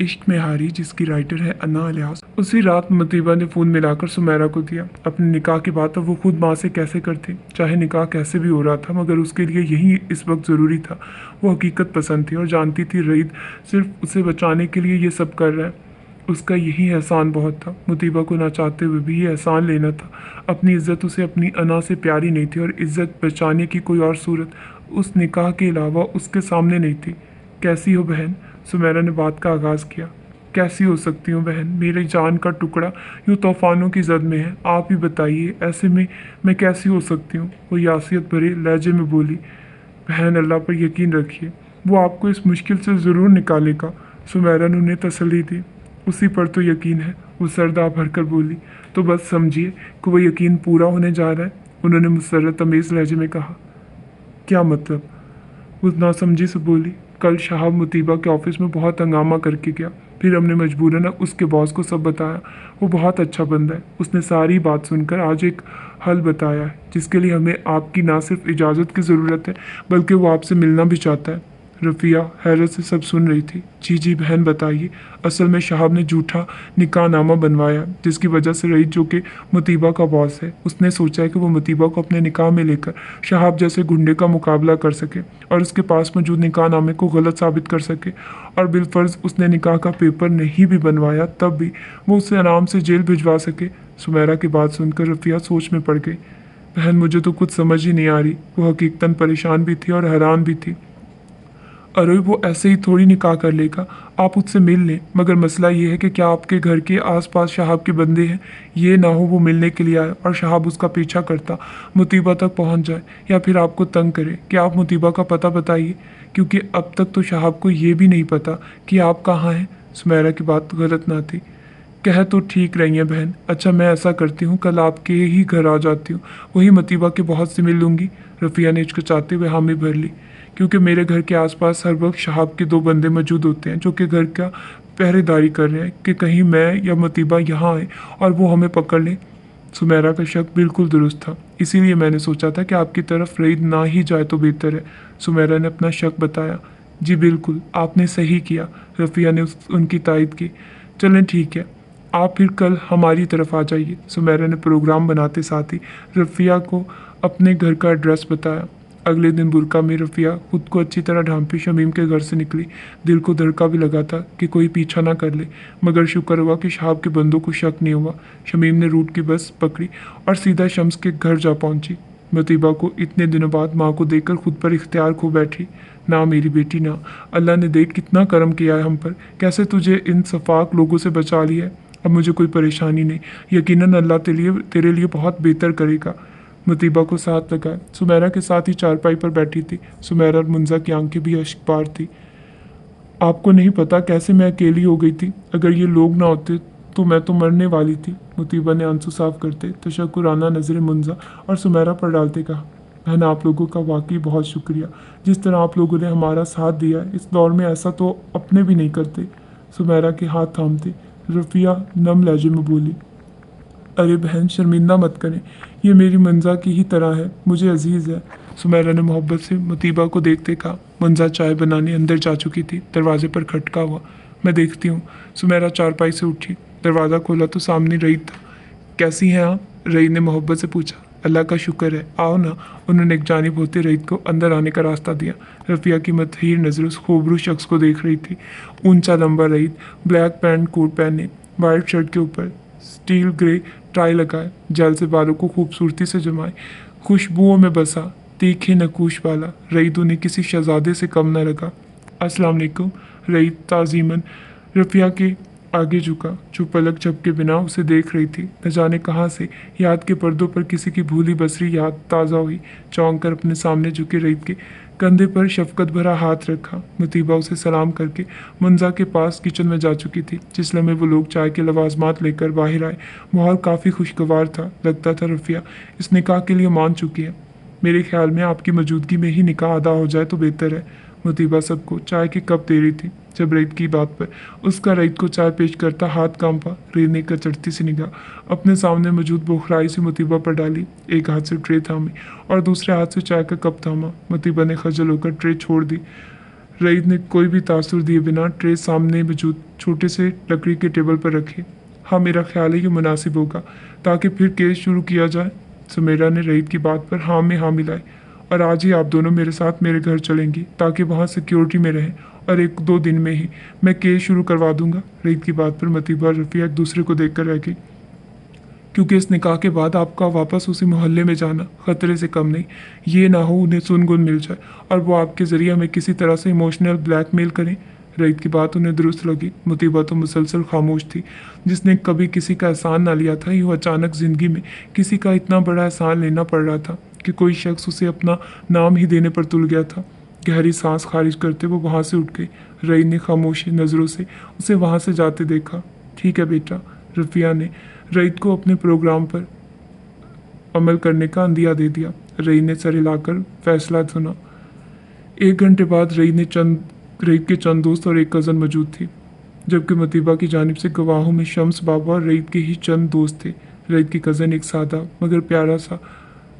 इश्क में हारी, जिसकी राइटर है अन्ना इलियास। उसी रात मुतीबा ने फ़ोन मिलाकर सुमेरा को दिया। अपने निकाह की बात अब वो खुद माँ से कैसे करती, चाहे निकाह कैसे भी हो रहा था, मगर उसके लिए यही इस वक्त ज़रूरी था। वो हकीकत पसंद थी और जानती थी रईद सिर्फ उसे बचाने के लिए ये सब कर रहा है। उसका यही एहसान बहुत था। मुतीबा को ना चाहते हुए भी ये एहसान लेना था। अपनी इज्जत उसे अपनी अना से प्यारी नहीं थी और इज्जत बचाने की कोई और सूरत उस निकाह के अलावा उसके सामने नहीं थी। कैसी हो बहन? सुमेरा ने बात का आगाज़ किया। कैसी हो सकती हूँ बहन, मेरी जान का टुकड़ा यूँ तूफानों की जद में है। आप ही बताइए, ऐसे में मैं कैसी हो सकती हूँ? वो यासियत भरे लहजे में बोली। बहन, अल्लाह पर यकीन रखिए, वो आपको इस मुश्किल से ज़रूर निकालेगा। सुमेरा ने उन्हें तसल्ली दी। उसी पर तो यकीन है, वो सरदा भरकर बोली। तो बस समझिए कि वो यकीन पूरा होने जा रहा है, उन्होंने मुसर्रत तमीज़ लहजे में कहा। क्या मतलब? वो नासमझी से बोली। कल शहाब मुतीबा के ऑफिस में बहुत हंगामा करके गया, फिर हमने मजबूरन उसके बॉस को सब बताया। वो बहुत अच्छा बंदा है, उसने सारी बात सुनकर आज एक हल बताया है जिसके लिए हमें आपकी ना सिर्फ इजाज़त की ज़रूरत है बल्कि वो आपसे मिलना भी चाहता है। रफ़िया हैरत से सब सुन रही थी। जी जी बहन, बताइए। असल में शहाब ने झूठा निकाहनामा बनवाया, जिसकी वजह से रईद, जो कि मुतीबा का बॉस है, उसने सोचा है कि वो मुतीबा को अपने निकाह में लेकर शहाब जैसे गुंडे का मुकाबला कर सके और उसके पास मौजूद निकाहनामे को गलत साबित कर सके। और बिलफर्ज उसने निकाह का पेपर नहीं भी बनवाया तब भी वो उसे आराम से जेल भिजवा सके। सुमेरा की बात सुनकर रफ़िया सोच में पड़ गई। बहन, मुझे तो कुछ समझ ही नहीं आ रही। वो हकीकतन परेशान भी थी और हैरान भी थी। अरे वो ऐसे ही थोड़ी निकाह कर लेगा, आप उससे मिल लें, मगर मसला ये है कि क्या आपके घर के आसपास शहाब के बंदे हैं? ये ना हो वो मिलने के लिए आए और शहाब उसका पीछा करता मुतीबा तक पहुंच जाए या फिर आपको तंग करे। क्या आप मुतीबा का पता बताइए, क्योंकि अब तक तो शहाब को ये भी नहीं पता कि आप कहाँ हैं। सुमेरा की बात गलत ना थी। कह तो ठीक रही हैं बहन। अच्छा, मैं ऐसा करती हूँ, कल आपके ही घर आ जाती हूँ, वही मतीबा के बहुत से मिल लूँगी। रफ़िया ने हिचकिचाते हुए हामी भर ली। क्योंकि मेरे घर के आसपास हर वक्त शहाब के 2 बंदे मौजूद होते हैं जो कि घर का पहरेदारी कर रहे हैं कि कहीं मैं या मतीबा यहाँ आए और वो हमें पकड़ लें। सुमेरा का शक बिल्कुल दुरुस्त था, इसीलिए मैंने सोचा था कि आपकी तरफ रईद ना ही जाए तो बेहतर है। सुमेरा ने अपना शक बताया। जी बिल्कुल, आपने सही किया। रफ़िया ने उनकी तायद की। चलें ठीक है, आप फिर कल हमारी तरफ आ जाइए। सुमेरा ने प्रोग्राम बनाते साथ ही रफ़िया को अपने घर का एड्रेस बताया। अगले दिन बुरका में रफ़िया खुद को अच्छी तरह ढांपी शमीम के घर से निकली। दिल को धड़का भी लगा था कि कोई पीछा ना कर ले, मगर शुक्र हुआ कि शहाब के बंदों को शक नहीं हुआ। शमीम ने रूट की बस पकड़ी और सीधा शम्स के घर जा पहुंची। मुतीबा को इतने दिनों बाद माँ को देखकर खुद पर इख्तियार खो बैठी। ना मेरी बेटी ना, अल्लाह ने देख कितना करम किया है हम पर, कैसे तुझे इन सफाक लोगों से बचा लिया है। अब मुझे कोई परेशानी नहीं, यकीनन अल्लाह तेरे लिए बहुत बेहतर करेगा। मुतीबा को साथ लगाए सुमेरा के साथ ही चारपाई पर बैठी थी। सुमेरा और मुंजा की आंखें भी अश्कबार थी। आपको नहीं पता कैसे मैं अकेली हो गई थी। अगर ये लोग ना होते तो मैं तो मरने वाली थी। मुतीबा ने आंसू साफ करते तशक्कुराना नज़रें मुंजा और सुमेरा पर डालते कहा। बहन, आप लोगों का वाकई बहुत शुक्रिया। जिस तरह आप लोगों ने हमारा साथ दिया, इस दौर में ऐसा तो अपने भी नहीं करते। सुमेरा के हाथ थामते रफ़िया नम लहजे में बोली। अरे बहन, शर्मिंदा मत करें, ये मेरी मंजा की ही तरह है, मुझे अजीज़ है। सुमेरा ने मोहब्बत से मुतीबा को देखते कहा। मंजा चाय बनाने अंदर जा चुकी थी। दरवाजे पर खटका हुआ। मैं देखती हूँ। सुमेरा चारपाई से उठी, दरवाज़ा खोला तो सामने रईद था। कैसी हैं आप? रईद ने मोहब्बत से पूछा। अल्लाह का शुक्र है, आओ ना। उन्होंने एक जानिब होते रईद को अंदर आने का रास्ता दिया। रफ़िया की मतहीर नज़र उस खूबरू शख्स को देख रही थी। ऊंचा लंबा रईद, ब्लैक पैंट कोट पहने, वाइट शर्ट के ऊपर स्टील ग्रे टाई लगाए, जेल से बालों को खूबसूरती से जमाए, खुशबुओं में बसा, तीखे नकूश वाला रईद उन्हें किसी शहजादे से कम न लगा। अस्सलाम वालेकुम। रईद ताज़ीमन रफ़िया के आगे झुका, जो पलक झपके बिना उसे देख रही थी। न जाने कहाँ से याद के पर्दों पर किसी की भूली बसरी याद ताज़ा हुई। चौंक कर अपने सामने झुके रईद के कंधे पर शफकत भरा हाथ रखा। मुतीबा उसे सलाम करके मुंजा के पास किचन में जा चुकी थी। जिस लम्हे वो लोग चाय के लवाजमात लेकर बाहर आए, माहौल काफ़ी खुशगवार था। लगता था रफ़िया इस निकाह के लिए मान चुकी है। मेरे ख्याल में आपकी मौजूदगी में ही निकाह अदा हो जाए तो बेहतर है। मुतीबा सबको चाय के कप दे रही थी जब रईद की बात पर उसका रईद को चाय पेश करता हाथ कांपा। रईद ने कचरती सी निगाह अपने सामने मौजूद बुखराई से मुतीबा पर डाली, एक हाथ से ट्रे थामी और दूसरे हाथ से चाय का कप थामा। मुतीबा ने खजल होकर ट्रे छोड़ दी। रईद ने कोई भी तासुर दिए बिना ट्रे सामने मौजूद छोटे से लकड़ी के टेबल पर रखी। हाँ, मेरा ख्याल है ये मुनासिब होगा, ताकि फिर केस शुरू किया जाए। सुमेरा ने रईद की बात पर हाँ में हाँ मिलाई। और आज ही आप दोनों मेरे साथ मेरे घर चलेंगी, ताकि वहाँ सिक्योरिटी में रहें, और 1-2 दिन में ही मैं केस शुरू करवा दूंगा। रईद की बात पर मतीबा और रफ़िया एक दूसरे को देख कर रह गई, क्योंकि इस निकाह के बाद आपका वापस उसी मोहल्ले में जाना खतरे से कम नहीं। ये ना हो उन्हें सुनगुन मिल जाए और वो आपके ज़रिए हमें किसी तरह से इमोशनल ब्लैकमेल करें। रईद की बात उन्हें दुरुस्त लगी। मुतीबा तो मुसलसल खामोश थी। जिसने कभी किसी का एहसान ना लिया था, यूँ अचानक ज़िंदगी में किसी का इतना बड़ा एहसान लेना पड़ रहा था कि कोई शख्स उसे अपना नाम ही देने पर तुल गया था। गहरी सांस खारिज करते वो वहाँ से उठ गई। रईद ने खामोशी नज़रों से उसे वहाँ से जाते देखा। ठीक है बेटा, रफ़िया ने रईद को अपने प्रोग्राम पर अमल करने का अंदिया दे दिया। रईद ने सर हिलाकर फैसला सुना। 1 घंटे बाद रईद के चंद दोस्त और एक कज़न मौजूद थी, जबकि मतीबा की जानिब से गवाहों में शम्स बाबा और रईद के ही चंद दोस्त थे। रईद की कज़न एक सादा मगर प्यारा सा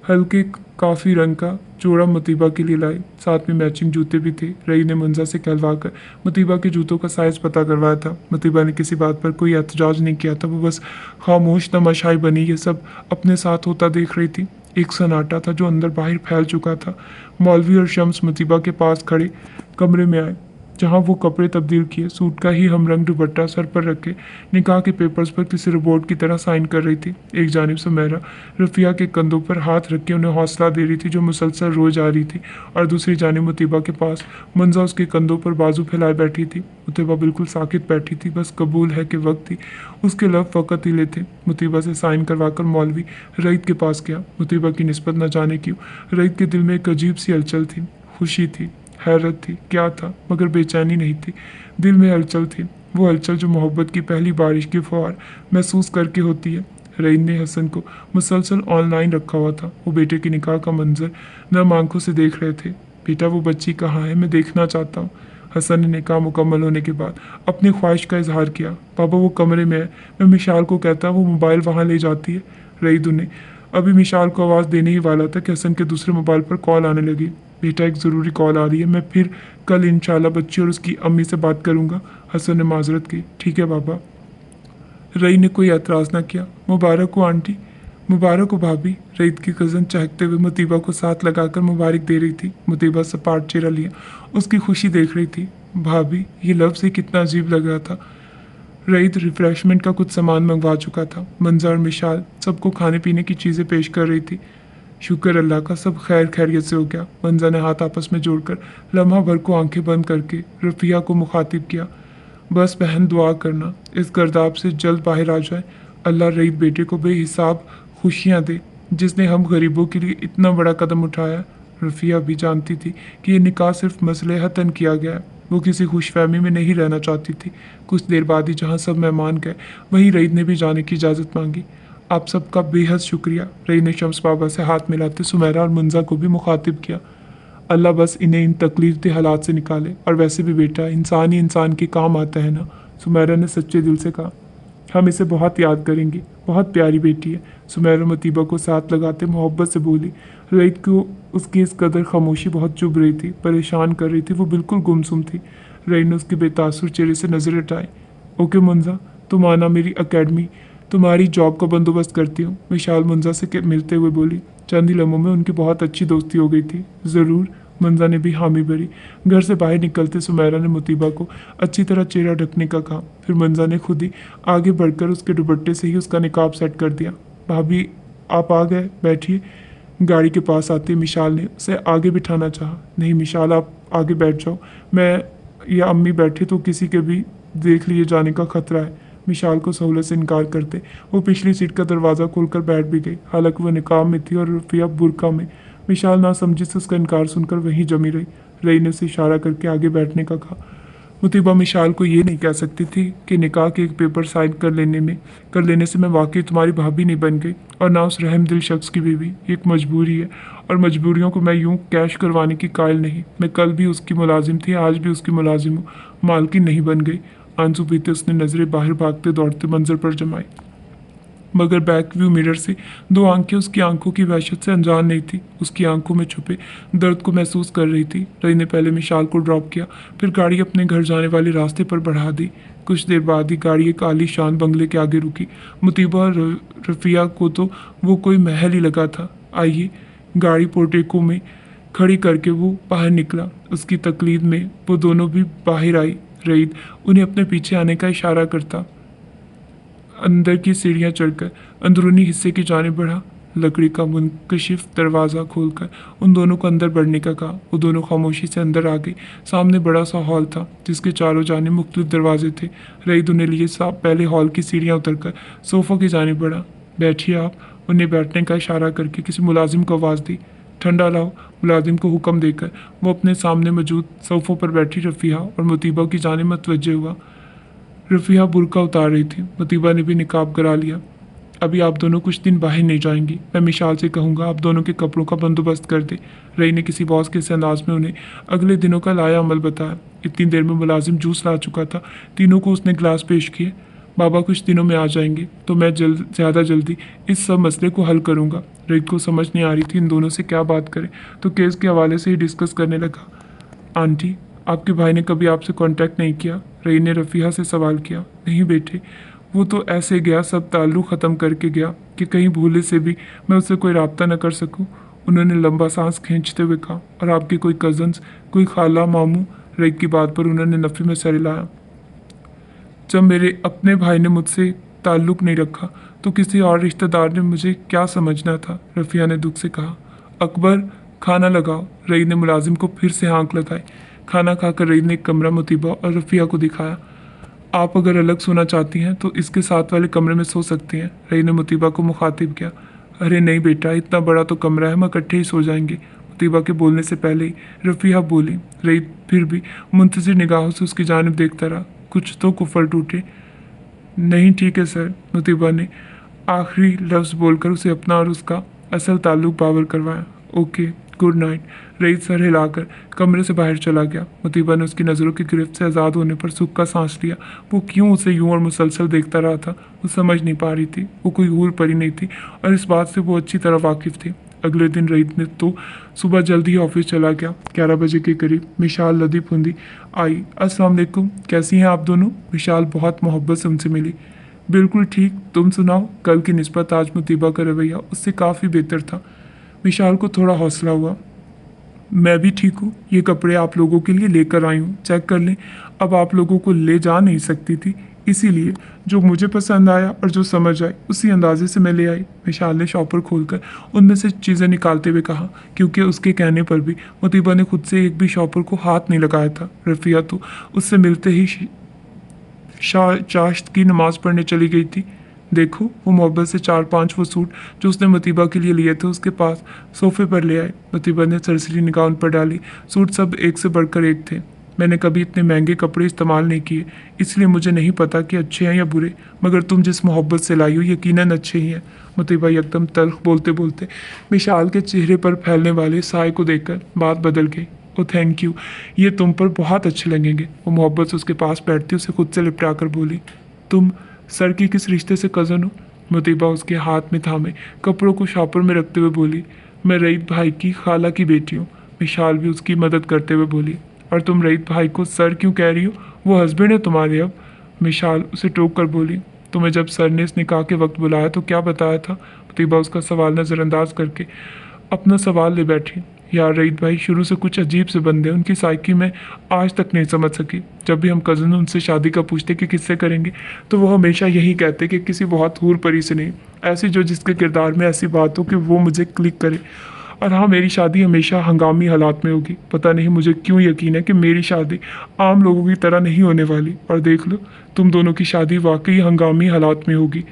हल्के काफ़ी रंग का जोड़ा मतीबा के लिए लाई। साथ में मैचिंग जूते भी थे। रईद ने मंजा से कहलवा कर मतीबा के जूतों का साइज़ पता करवाया था। मतीबा ने किसी बात पर कोई एहतजाज नहीं किया था। वो बस खामोश तमाशाई बनी ये सब अपने साथ होता देख रही थी। एक सन्नाटा था जो अंदर बाहर फैल चुका था। मौलवी और शम्स मतीबा के पास खड़े कमरे में आए, जहाँ वो कपड़े तब्दील किए, सूट का ही हमरंग दुपट्टा सर पर रखे निकाह के पेपर्स पर किसी रोबोट की तरह साइन कर रही थी। एक जानिब सुमेरा रफ़िया के कंधों पर हाथ रख के उन्हें हौसला दे रही थी, जो मुसलसल रोज आ रही थी, और दूसरी जानिब मुतीबा के पास मंजा उसके कंधों पर बाजू फैलाए बैठी थी। मुतीबा बिल्कुल साकित बैठी थी, बस कबूल है कि वक्त थी उसके लब फ़कत हिले थे। मुतीबा से साइन करवाकर मौलवी रईद के पास गया। मुतीबा की निस्बत न जाने क्यों रईद के दिल में एक अजीब सी हलचल थी। खुशी थी, हैरत थी, क्या था, मगर बेचैनी नहीं थी। दिल में हलचल थी, वो हलचल जो मोहब्बत की पहली बारिश की फुहार महसूस करके होती है। रईद ने हसन को मुसलसल ऑनलाइन रखा हुआ था। वो बेटे की निकाह का मंजर नम आंखों से देख रहे थे। बेटा, वो बच्ची कहाँ है, मैं देखना चाहता हूँ। हसन ने निकाह मुकम्मल होने के बाद अपनी ख्वाहिश का इजहार किया। पापा, वो कमरे में है, मैं मिशाल को कहता, वो मोबाइल वहाँ ले जाती है। रईद उन्हें अभी मिशाल को आवाज़ देने ही वाला था कि हसन के दूसरे मोबाइल पर कॉल आने लगी। बेटा, एक ज़रूरी कॉल आ रही है, मैं फिर कल इंशाल्लाह बच्ची और उसकी अम्मी से बात करूँगा। हसन ने माजरत की। ठीक है पापा। रईद ने कोई एतराज़ ना किया। मुबारक हो आंटी। मुबारक हो भाभी। रईद की कज़न चहकते हुए मुतीबा को साथ लगाकर मुबारक दे रही थी। मुतीबा सपाट चेहरा लिया उसकी खुशी देख रही थी। भाभी, ये लफ्ज़ ही कितना अजीब लग रहा था। रईद रिफ्रेशमेंट का कुछ सामान मंगवा चुका था। मंजा और मिशाल सबको खाने पीने की चीज़ें पेश कर रही थी। शुक्र अल्लाह का, सब खैर खैरियत से हो गया। मंजा ने हाथ आपस में जोड़कर लम्हा भर को आंखें बंद करके रफ़िया को मुखातिब किया। बस बहन, दुआ करना इस गर्दाब से जल्द बाहर आ जाए। अल्लाह रईद बेटे को बेहिसाब खुशियाँ दे, जिसने हम गरीबों के लिए इतना बड़ा कदम उठाया। रफ़िया भी जानती थी कि ये निकाह सिर्फ मसलहतन किया गया है। वो किसी खुशफहमी में नहीं रहना चाहती थी। कुछ देर बाद ही जहाँ सब मेहमान गए, वहीं रईद ने भी जाने की इजाज़त मांगी। आप सबका बेहद शुक्रिया। रईद ने शम्स बाबा से हाथ मिलाते सुमेरा और मुंजा को भी मुखातिब किया। अल्लाह बस इन्हें इन तकलीफ हालात से निकाले। और वैसे भी बेटा, इंसान ही इंसान के काम आता है ना। सुमेरा ने सच्चे दिल से कहा। हम इसे बहुत याद करेंगे, बहुत प्यारी बेटी है। सुमेरा मतीबा को साथ लगाते मोहब्बत से बोली। रईद को उसकी इस कदर खामोशी बहुत चुभ रही थी, परेशान कर रही थी। वो बिल्कुल गुमसुम थी। रईद ने उसके बेतासुर चेहरे से नजर हटाई। ओके मुंजा, तुम आना, मेरी अकेडमी तुम्हारी जॉब का बंदोबस्त करती हूँ। विशाल मुंजा से मिलते हुए बोली। चंद ही लम्हों में उनकी बहुत अच्छी दोस्ती हो गई थी। ज़रूर, मुंजा ने भी हामी भरी। घर से बाहर निकलते सुमेरा ने मुतीबा को अच्छी तरह चेहरा ढकने का कहा। फिर मुंजा ने खुद ही आगे बढ़कर उसके दुपट्टे से ही उसका निकाब सेट कर दिया। भाभी, आप आ गए, बैठिए। गाड़ी के पास आते मिशाल ने उसे आगे बिठाना चाहा। नहीं मिशाल, आप आगे बैठ जाओ, मैं या अम्मी बैठे तो किसी के भी देख लिए जाने का खतरा है। मिशाल को सहूलत से इनकार करते वो पिछली सीट का दरवाज़ा खोलकर बैठ भी गई। हालांकि वह निकाब में थी और रफ़िया बुरका में। मिशाल ना समझी से उसका इनकार सुनकर वहीं जमी रही। रई ने उसे इशारा करके आगे बैठने का कहा। मुतीबा मिशाल को ये नहीं कह सकती थी कि निकाह के एक पेपर साइन कर लेने से मैं वाकई तुम्हारी भाभी नहीं बन गई, और ना उस रहम दिल शख्स की बीवी। एक मजबूरी है, और मजबूरियों को मैं यूं कैश करवाने की कायल नहीं। मैं कल भी उसकी मुलाजिम थी, आज भी उसकी मुलाजिम हूँ, मालकिन नहीं बन गई। आंसू पीते उसने नज़रें बाहर भागते दौड़ते मंजर पर जमाई। मगर बैक व्यू मिरर से दो आंखें उसकी आंखों की वहशत से अनजान नहीं थी। उसकी आंखों में छुपे दर्द को महसूस कर रही थी। रई ने पहले मिशाल को ड्रॉप किया, फिर गाड़ी अपने घर जाने वाले रास्ते पर बढ़ा दी। कुछ देर बाद ही गाड़ी एक आलीशान बंगले के आगे रुकी। मुतीबा और रफ़िया को तो वो कोई महल ही लगा था। आइए, गाड़ी पोर्टिको में खड़ी करके वो बाहर निकला। उसकी तकलीद में वो दोनों भी बाहर आई। रईद उन्हें अपने पीछे आने का इशारा करता अंदर की सीढ़ियां चढ़कर अंदरूनी हिस्से की जानिब बढ़ा। लकड़ी का मुनकशिफ दरवाज़ा खोलकर उन दोनों को अंदर बढ़ने का कहा। वो दोनों खामोशी से अंदर आ गए। सामने बड़ा सा हॉल था जिसके चारों जानिब मुख्तलिफ दरवाजे थे। रईद उन्हें लिए साहब पहले हॉल की सीढ़ियां उतरकर सोफ़ों की जानिब बढ़ा। बैठिए आप, उन्हें बैठने का इशारा करके किसी मुलाजिम को आवाज़ दी। ठंडा लाओ, मुलाजिम को हुक्म देकर वो अपने सामने मौजूद सोफ़ों पर बैठी रफ़िया और मुतीबा की जानिब मुतवज्जे हुआ। रफ़िया बुर्का उतार रही थी। मुतीबा ने भी निकाब करा लिया। अभी आप दोनों कुछ दिन बाहर नहीं जाएंगी। मैं मिशाल से कहूँगा आप दोनों के कपड़ों का बंदोबस्त कर दे। रई ने किसी बॉस के से अंदाज में उन्हें अगले दिनों का लाया अमल बताया। इतनी देर में मुलाजिम जूस ला चुका था। तीनों को उसने गिलास पेश किए। बाबा कुछ दिनों में आ जाएंगे तो मैं ज़्यादा जल्दी इस सब मसले को हल करूँगा। रई को समझ नहीं आ रही थी इन दोनों से क्या बात करें, तो केस के हवाले से ही डिस्कस करने लगा। आंटी, आपके भाई ने कभी आपसे कांटेक्ट नहीं किया? रई ने रफ़िया से सवाल किया। नहीं बेटे, वो तो ऐसे गया, सब ताल्लुक़ ख़त्म करके गया कि कहीं भूले से भी मैं उससे कोई रब्ता न कर सकूं। उन्होंने लंबा सांस खींचते हुए कहा। और आपके कोई कज़न्स, कोई खाला, मामू? रई की बात पर उन्होंने नफ़ी में सर हिलाया। जब मेरे अपने भाई ने मुझसे ताल्लुक़ नहीं रखा तो किसी और रिश्तेदार ने मुझे क्या समझना था? रफ़िया ने दुख से कहा। अकबर, खाना लगाओ। रई ने मुलाजिम को फिर से हाँक लगाई। खाना खाकर रई ने एक कमरा मुतीबा और रफ़िया को दिखाया। आप अगर अलग सोना चाहती हैं तो इसके साथ वाले कमरे में सो सकती हैं। रई ने मुतीबा को मुखातिब किया। अरे नहीं बेटा, इतना बड़ा तो कमरा है, हम इकट्ठे ही सो जाएंगे। मुतीबा के बोलने से पहले ही रफ़िया बोली। रई फिर भी मुंतज़िर निगाहों से उसकी जानिब देखता रहा। कुछ तो कुफर टूटे। नहीं ठीक है सर, मुतीबा ने आखिरी लफ्ज़ बोलकर उसे अपना और उसका असल ताल्लुक़ बावर करवाया। Okay, good night. रईद सर हिलाकर कमरे से बाहर चला गया। मुतीबा ने उसकी नज़रों की गिरफ्त से आज़ाद होने पर सुख का सांस लिया। वो क्यों उसे यूं और मुसलसल देखता रहा था, वो समझ नहीं पा रही थी। वो कोई हूर परी नहीं थी और इस बात से वो अच्छी तरह वाकिफ़ थी। अगले दिन रईद ने तो सुबह जल्दी ही ऑफिस चला गया। 11 बजे के करीब मिशाल लदी फुंदी आई। अस्सलाम वालेकुम, कैसी हैं आप दोनों? मिशाल बहुत मोहब्बत से उनसे मिली। बिल्कुल ठीक, तुम सुनाओ? कल की निस्बत आज मुतीबा का रवैया उससे काफ़ी बेहतर था। मिशाल को थोड़ा हौसला हुआ। मैं भी ठीक हूँ, ये कपड़े आप लोगों के लिए लेकर आई हूँ, चेक कर लें। अब आप लोगों को ले जा नहीं सकती थी, इसीलिए जो मुझे पसंद आया और जो समझ आई उसी अंदाजे से मैं ले आई। विशाल ने शॉपर खोलकर उनमें से चीज़ें निकालते हुए कहा, क्योंकि उसके कहने पर भी मुतीबा ने खुद से एक भी शॉपर को हाथ नहीं लगाया था। रफ़िया तो उससे मिलते ही चाश्त की नमाज़ पढ़ने चली गई थी। देखो, वो मोहब्बत से 4-5 वो सूट जो उसने मुतीबा के लिए लिए थे उसके पास सोफे पर ले आए। मुतीबा ने सरसरी निगाह उन पर डाली। सूट सब एक से बढ़कर एक थे। मैंने कभी इतने महंगे कपड़े इस्तेमाल नहीं किए, इसलिए मुझे नहीं पता कि अच्छे हैं या बुरे, मगर तुम जिस मोहब्बत से लाई हो यकीनन अच्छे ही हैं। मुतीबा एकदम तल्ख बोलते बोलते मिशाल के चेहरे पर फैलने वाले साए को देखकर बात बदल गई। ओ थैंक यू, ये तुम पर बहुत अच्छे लगेंगे। वो मोहब्बत से उसके पास बैठती उसे खुद से लिपटा कर बोली, तुम सर की किस रिश्ते से कज़न हो? मुतीबा उसके हाथ में थामे कपड़ों को शॉपर में रखते हुए बोली, मैं रईद भाई की खाला की बेटी हूँ। मिशाल भी उसकी मदद करते हुए बोली, और तुम रईद भाई को सर क्यों कह रही हो? वो हस्बैंड है तुम्हारे अब। मिशाल उसे टोक कर बोली, तुम्हें जब सर ने इस निकाह के वक्त बुलाया तो क्या बताया था? मुतीबा उसका सवाल नज़रअंदाज करके अपना सवाल ले बैठी। यार रईद भाई शुरू से कुछ अजीब से बंदे, उनकी साइकी में आज तक नहीं समझ सकी। जब भी हम कज़न उनसे शादी का पूछते कि किससे करेंगे तो वो हमेशा यही कहते कि किसी बहुत हूर परी से नहीं, ऐसी जो जिसके किरदार में ऐसी बात हो कि वो मुझे क्लिक करे। और हाँ, मेरी शादी हमेशा हंगामी हालात में होगी। पता नहीं मुझे क्यों यकीन है कि मेरी शादी आम लोगों की तरह नहीं होने वाली, और देख लो तुम दोनों की शादी वाकई हंगामी हालात में होगी।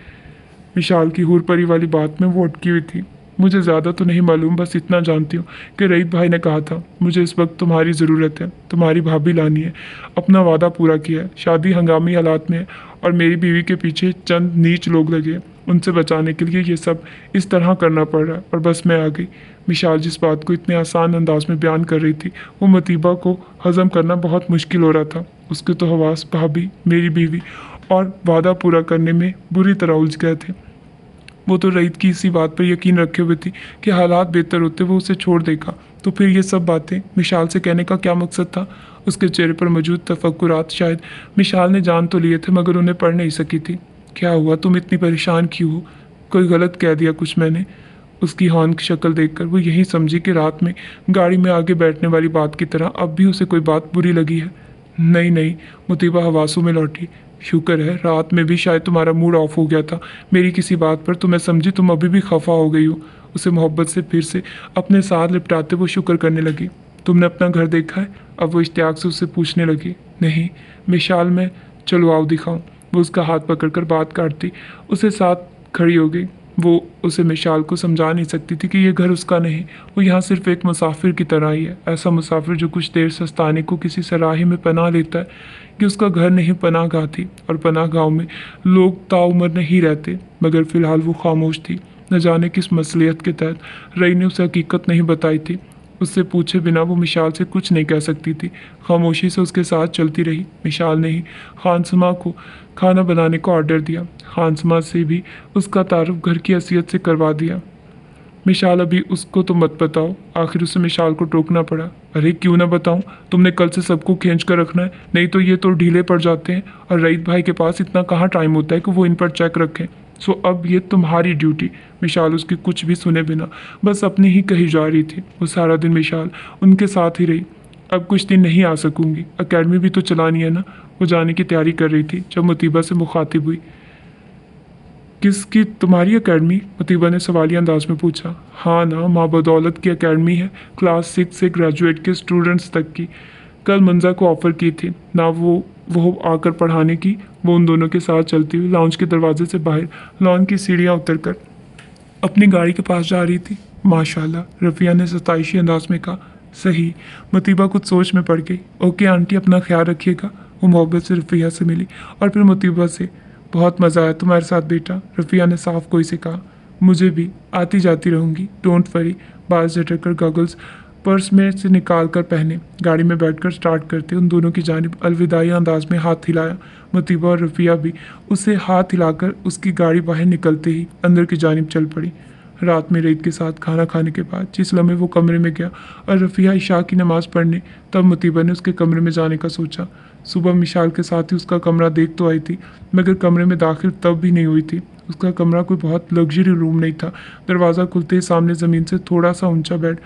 विशाल की हूर परी वाली बात में वो अटकी हुई थी। मुझे ज़्यादा तो नहीं मालूम, बस इतना जानती हूँ कि रईद भाई ने कहा था मुझे इस वक्त तुम्हारी ज़रूरत है, तुम्हारी भाभी लानी है, अपना वादा पूरा किया है, शादी हंगामी हालात में है और मेरी बीवी के पीछे चंद नीच लोग लगे हैं, उनसे बचाने के लिए ये सब इस तरह करना पड़ रहा है, और बस मैं आ गई। मिशाल जिस बात को इतने आसान अंदाज में बयान कर रही थी वो मुतीबा को हज़म करना बहुत मुश्किल हो रहा था। उसके तो हवास भाभी, मेरी बीवी और वादा पूरा करने में बुरी तरह उलझ गए थे। वो तो रईत की इसी बात पर यकीन रखे हुए थी कि हालात बेहतर होते वो उसे छोड़ देगा। तो फिर ये सब बातें मिशाल से कहने का क्या मकसद था? उसके चेहरे पर मौजूद तफक्कुरात शायद मिशाल ने जान तो लिए थे मगर उन्हें पढ़ नहीं सकी थी। क्या हुआ, तुम इतनी परेशान क्यों हो? कोई गलत कह दिया कुछ मैंने? उसकी हौन की शक्ल देखकर वो यही समझी कि रात में गाड़ी में आगे बैठने वाली बात की तरह अब भी उसे कोई बात बुरी लगी है। नहीं नहीं, मुतीबा हवासों में लौटी। शुक्र है, रात में भी शायद तुम्हारा मूड ऑफ हो गया था मेरी किसी बात पर, तो मैं समझी तुम अभी भी खफा हो गई हो। उसे मोहब्बत से फिर से अपने साथ लिपटाते वो शुक्र करने लगी। तुमने अपना घर देखा है? अब वो इश्तियाक से उससे पूछने लगी। नहीं मिशाल, मैं चलो आओ दिखाऊं। वो उसका हाथ पकड़कर बात काटती उसे साथ खड़ी हो गई। वो उसे मिशाल को समझा नहीं सकती थी कि ये घर उसका नहीं, वो यहाँ सिर्फ एक मुसाफिर की तरह ही है। ऐसा मुसाफिर जो कुछ देर सस्ताने को किसी सराही में पनाह लेता है कि उसका घर नहीं पनाह गाह थी, और पनाह गाँव में लोग ताउम्र नहीं रहते। मगर फिलहाल वो खामोश थी। न जाने किस मसलियत के तहत रई ने उसे हकीकत नहीं बताई थी। उससे पूछे बिना वो मिशाल से कुछ नहीं कह सकती थी। खामोशी से उसके साथ चलती रही। मिशाल ने ही खानसमा को खाना बनाने का ऑर्डर दिया। खानसमा से भी उसका तारुफ घर की हैसियत से करवा दिया। मिशाल, अभी उसको तो मत बताओ। आखिर उसे मिशाल को टोकना पड़ा। अरे क्यों ना बताऊं, तुमने कल से सबको खींच कर रखना है, नहीं तो ये तो ढीले पड़ जाते हैं, और रईत भाई के पास इतना कहाँ टाइम होता है कि वो इन पर चेक रखें। सो अब ये तुम्हारी ड्यूटी। मिशाल उसकी कुछ भी सुने बिना बस अपनी ही कही जा रही थी। वो सारा दिन मिशाल उनके साथ ही रही। अब कुछ दिन नहीं आ सकूंगी, अकेडमी भी तो चलानी है ना। वो जाने की तैयारी कर रही थी जब मुतीबा से मुखातिब हुई। किसकी? तुम्हारी एकेडमी? मुतीबा ने सवालिया अंदाज में पूछा। हाँ ना, माँ बदौलत की एकेडमी है, क्लास 6 से ग्रेजुएट के स्टूडेंट्स तक की। कल मंजा को ऑफ़र की थी ना वो आकर पढ़ाने की। वो उन दोनों के साथ चलती हुई लाउंज के दरवाजे से बाहर लॉन की सीढ़ियाँ उतरकर अपनी गाड़ी के पास जा रही थी। माशाल्लाह, रफ़िया ने सताइशी अंदाज में कहा। सही। मुतीबा कुछ सोच में पड़ गई। ओके आंटी, अपना ख्याल रखिएगा। वो मोहब्बत से रफ़िया से मिली और फिर मुतीबा से। बहुत मज़ा आया तुम्हारे साथ बेटा, रफ़िया ने साफ कोई से कहा। मुझे भी, आती जाती रहूँगी, डोंट वरी। बाल झटक गॉगल्स पर्स में से निकाल कर पहने। गाड़ी में बैठकर स्टार्ट करते उन दोनों की जानिब अलविदाई अंदाज में हाथ हिलाया। मुतीबा और रफ़िया भी उसे हाथ हिलाकर उसकी गाड़ी बाहर निकलते ही अंदर की जानिब चल पड़ी। रात में रईत के साथ खाना खाने के बाद जिस लम्हे वो कमरे में गया और रफ़िया इशा की नमाज़ पढ़ने, तब मुतीबा ने उसके कमरे में जाने का सोचा। सुबह मिशाल के साथ ही उसका कमरा देख तो आई थी, मगर कमरे में दाखिल तब भी नहीं हुई थी। उसका कमरा कोई बहुत लग्जरी रूम नहीं था। दरवाज़ा खुलते ही सामने ज़मीन से थोड़ा सा ऊंचा बेड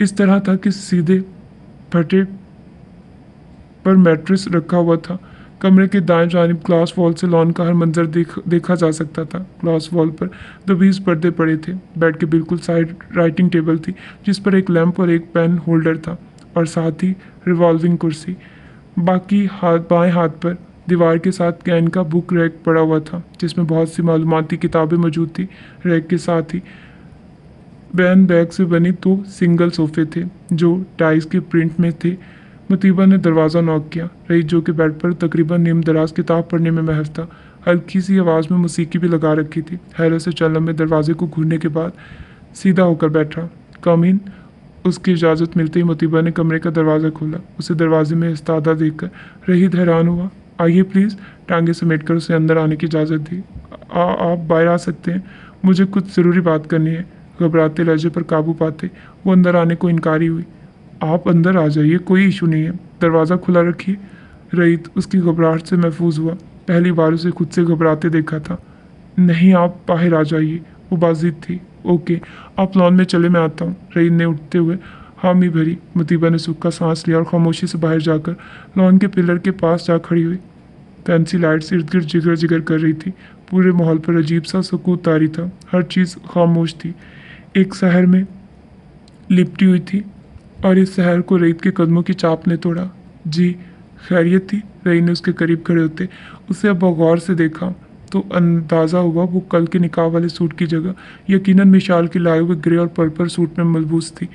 इस तरह था कि सीधे फटे पर मैट्रेस रखा हुआ था। कमरे के दाएं जानिब ग्लास वॉल से लॉन का हर मंजर देखा जा सकता था। ग्लास वॉल पर 20 पर्दे पड़े थे। बेड के बिल्कुल साइड राइटिंग टेबल थी जिस पर एक लैंप और एक पेन होल्डर था, और साथ ही रिवॉल्विंग कुर्सी। बाकी बाएं हाथ पर दीवार के साथ कैन का बुक रैक पड़ा हुआ था जिसमें बहुत सी मालूमाती किताबें मौजूद थी। रैक के साथ ही बैन बैग से बने 2 सिंगल सोफे थे जो टाइल्स के प्रिंट में थे। मुतीबा ने दरवाज़ा नॉक किया। रईस जो कि बेड पर तकरीबन नीम दराज किताब पढ़ने में महव था, हल्की सी आवाज़ में मौसीकी भी लगा रखी थी, हैरत से चंद लम्हे दरवाजे को घूरने के बाद सीधा होकर बैठा। कम इन। उसकी इजाज़त मिलते ही मुतीबा ने कमरे का दरवाज़ा खोला। उसे दरवाजे में इस्तादा देखकर रहीद हैरान हुआ। आइए प्लीज़, टांगे समेटकर उसे अंदर आने की इजाज़त दी। आप बाहर आ सकते हैं, मुझे कुछ ज़रूरी बात करनी है। घबराते लहजे पर काबू पाते वो अंदर आने को इनकारी हुई। आप अंदर आ जाइए, कोई इशू नहीं है, दरवाज़ा खुला रखिए। रईत उसकी घबराहट से महफूज हुआ। पहली बार उसे खुद से घबराते देखा था। नहीं, आप बाहर आ जाइए, वो बाजिद थी। ओके, आप लॉन में चले, मैं आता हूँ। रईत ने उठते हुए हामी भरी। मुतीबा ने सूखा सांस लिया और खामोशी से बाहर जाकर लॉन के पिलर के पास जा खड़ी हुई। फैंसी लाइट्स इर्द गिर्द जिगर जिगर कर रही थी। पूरे माहौल पर अजीब सा सुकून तारी था। हर चीज़ खामोश थी, एक शहर में लिपटी हुई थी, और इस शहर को रईत के कदमों की चाप ने तोड़ा। जी खैरियत थी? रईत ने उसके करीब खड़े होते उसे अब गौर से देखा तो अंदाज़ा हुआ वो कल के निकाह वाले सूट की जगह यकीनन मिशाल के लाए हुए ग्रे और पर्पल सूट में मलबूस थी।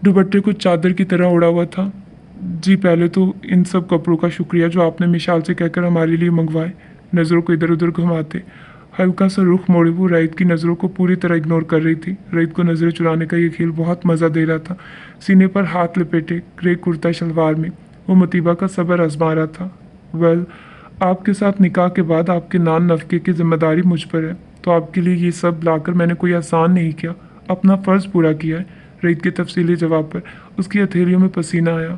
दुपट्टे को चादर की तरह उड़ा हुआ था। जी, पहले तो इन सब कपड़ों का शुक्रिया जो आपने मिशाल से कहकर हमारे लिए मंगवाए। नज़रों को इधर उधर घुमाते हल्का सा रुख मोड़े वो रईत की नज़रों को पूरी तरह इग्नोर कर रही थी। रईत को नज़रें चुराने का ये खेल बहुत मज़ा दे रहा था। सीने पर हाथ लपेटे ग्रे कुर्ता शलवार में वो मुतीबा का सब्र आजमा रहा था। वेल, आपके साथ निकाह के बाद आपके नान नफके की जिम्मेदारी मुझ पर है। तो आपके लिए ये सब लाकर मैंने कोई एहसान नहीं किया, अपना फ़र्ज़ पूरा किया है। रईद के तफसीली जवाब पर उसकी हथेलियों में पसीना आया।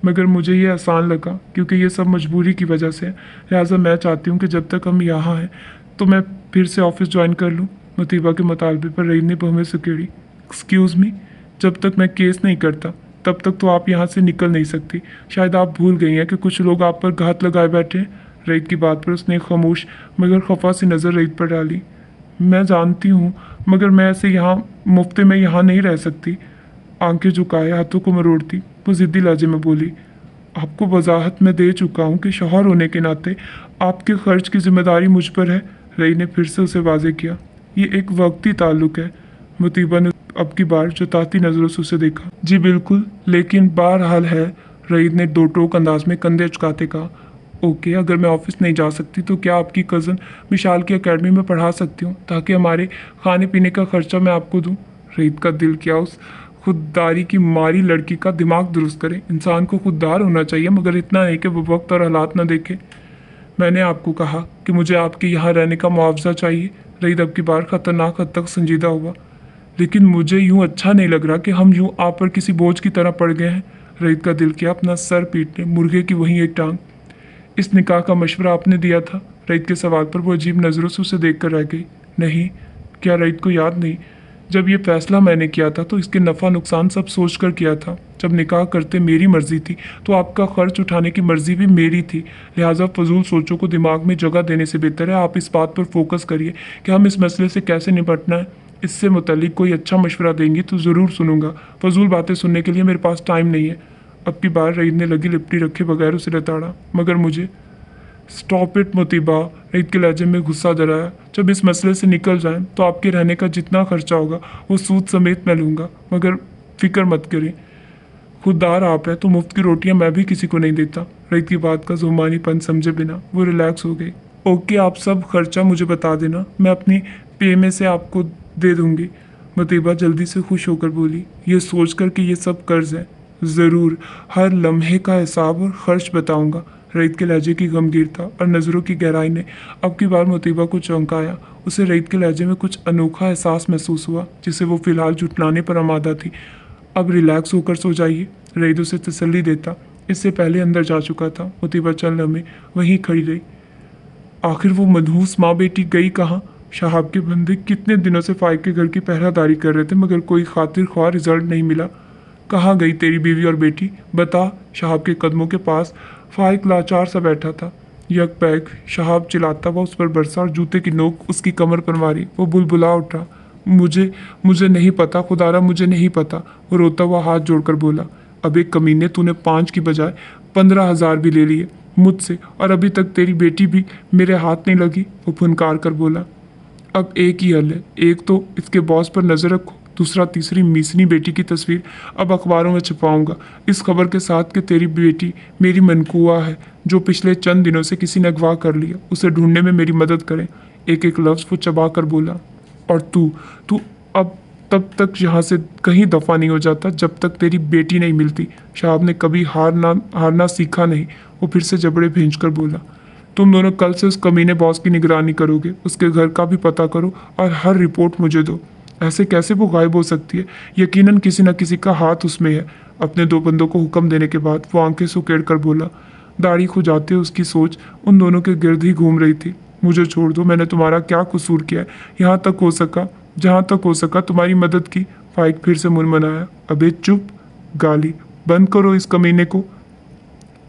मगर मुझे ये आसान लगा क्योंकि ये सब मजबूरी की वजह से है। लिहाजा मैं चाहती हूँ कि जब तक हम यहाँ हैं तो मैं फिर से ऑफिस ज्वाइन कर लूँ। मुतीबा के मुतालबे पर रईद ने बहुमें सुकेड़ी। एक्सक्यूज़ मी, जब तक मैं केस नहीं करता तब तक तो आप यहाँ से निकल नहीं सकती। शायद आप भूल गई हैं कि कुछ लोग आप पर घात लगाए बैठे हैं। रईद की बात पर उसने खामोश मगर खफा सी नज़र रईद पर डाली। मैं जानती हूँ, मगर मैं ऐसे यहाँ मुफ्ते में यहाँ नहीं रह सकती। आंखें झुकाए हाथों को मरोड़ती वो ज़िद्दी लहजे में बोली, आपको वजाहत में दे चुका हूँ कि शौहर होने के नाते आपके खर्च की जिम्मेदारी मुझ पर है। रई ने फिर से उसे वाजे किया, ये एक वक्ती ताल्लुक है। मुतीबा ने अब की बार जताती नज़रों से उसे देखा। जी बिल्कुल, लेकिन बहरहाल है। रईद ने दो टोक अंदाज में कंधे चुकाते कहा, ओके, अगर मैं ऑफिस नहीं जा सकती तो क्या आपकी कज़न विशाल की एकेडमी में पढ़ा सकती हूँ ताकि हमारे खाने पीने का खर्चा मैं आपको दूँ। रईद का दिल किया उस खुददारी की मारी लड़की का दिमाग दुरुस्त करे। इंसान को खुददार होना चाहिए, मगर इतना नहीं कि वो वक्त और हालात न देखे। मैंने आपको कहा कि मुझे आपके यहाँ रहने का मुआवजा चाहिए। रईद अब की बार खतरनाक हद तक संजीदा हुआ। लेकिन मुझे यूँ अच्छा नहीं लग रहा कि हम यूँ आप पर किसी बोझ की तरह पड़ गए हैं। रईद का दिल किया अपना सर पीटने, मुर्गे की वहीं एक टांग। इस निकाह का मशवरा आपने दिया था? रईद के सवाल पर वो अजीब नज़रों से उसे देख कर रह गई। नहीं। क्या रईद को याद नहीं? जब ये फैसला मैंने किया था तो इसके नफ़ा नुकसान सब सोच कर किया था। जब निकाह करते मेरी मर्जी थी तो आपका खर्च उठाने की मर्जी भी मेरी थी। लिहाजा फजूल सोचों को दिमाग में जगह देने से बेहतर है आप इस बात पर फोकस करिए कि हम इस मसले से कैसे निपटना है। इससे मुतल्लिक कोई अच्छा मशवरा देंगी तो ज़रूर सुनूंगा। फजूल बातें सुनने के लिए मेरे पास टाइम नहीं है। अब की बार रईद ने लगी लिपटी रखे बगैर उसे लताड़ा। मगर मुझे स्टॉप इट मुतीबा, रईद के लहजे में गुस्सा जराया। जब इस मसले से निकल जाएं तो आपके रहने का जितना खर्चा होगा वो सूद समेत मैं लूँगा। मगर फिक्र मत करें, खुददार आप है तो मुफ्त की रोटियां मैं भी किसी को नहीं देता। रईद की बात का जुबानीपन समझे बिना वो रिलैक्स हो गई। ओके, आप सब खर्चा मुझे बता देना, मैं अपनी पे में से आपको दे दूँगी। मुतीबा जल्दी से खुश होकर बोली, ये सोच कर कि ये सब कर्ज है। ज़रूर, हर लम्हे का हिसाब और खर्च बताऊँगा। रईद के लहजे की गमगीरता और नज़रों की गहराई ने अब की बार मुतीबा को चौंकाया। उसे रईद के लहजे में कुछ अनोखा एहसास महसूस हुआ जिसे वो फिलहाल जुटलाने पर आमादा थी। अब रिलैक्स होकर सो जाइए, रईद उसे तसल्ली देता इससे पहले अंदर जा चुका था। मुतीबा चंद लम्हे वहीं खड़ी रही। आखिर वो मनहूस माँ बेटी गई कहाँ? शहाब के बंदे कितने दिनों से फाइक के घर की पहरादारी कर रहे थे मगर कोई खातिर ख्वाह रिजल्ट नहीं मिला। कहाँ गई तेरी बीवी और बेटी? बता। शहाब के कदमों के पास फाइक लाचार सा बैठा था। यक पैक शहाब चिल्लाता हुआ उस पर बरसा और जूते की नोक उसकी कमर पर मारी। वो बुलबुला उठा, मुझे मुझे नहीं पता खुदारा, मुझे नहीं पता। वो रोता हुआ हाथ जोड़कर बोला, अब एक कमीने, तूने 5 की बजाय 15,000 भी ले लिए मुझसे और अभी तक तेरी बेटी भी मेरे हाथ नहीं लगी। वो फुनकार कर बोला, अब एक ही हल है, एक तो इसके बॉस पर नज़र रखो, दूसरा तीसरी मीसनी बेटी की तस्वीर अब अखबारों में छपाऊंगा इस खबर के साथ कि तेरी बेटी मेरी मनकुआ है जो पिछले चंद दिनों से किसी ने अगवा कर लिया। उसे ढूंढने में मेरी मदद करें। एक एक लफ्ज़ वो चबा कर बोला। और तू तू अब तब तक यहाँ से कहीं दफ़ा नहीं हो जाता जब तक तेरी बेटी नहीं मिलती। शहाब ने कभी हारना सीखा नहीं। वो फिर से जबड़े भींच कर बोला, तुम दोनों कल से उस कमीने बॉस की निगरानी करोगे, उसके घर का भी पता करो और हर रिपोर्ट मुझे दो। ऐसे कैसे वो गायब हो सकती है? यकीनन किसी न किसी का हाथ उसमें है। अपने 2 बंदों को हुक्म देने के बाद वो आंखें सुकेड़ कर बोला। दाढ़ी खुजाते उसकी सोच उन दोनों के गिर्द ही घूम रही थी। मुझे छोड़ दो, मैंने तुम्हारा क्या कसूर किया है? यहाँ तक हो सका, जहाँ तक हो सका तुम्हारी मदद की। फाइक फिर से मुनमनाया। अबे चुप, गाली बंद करो इस कमीने को।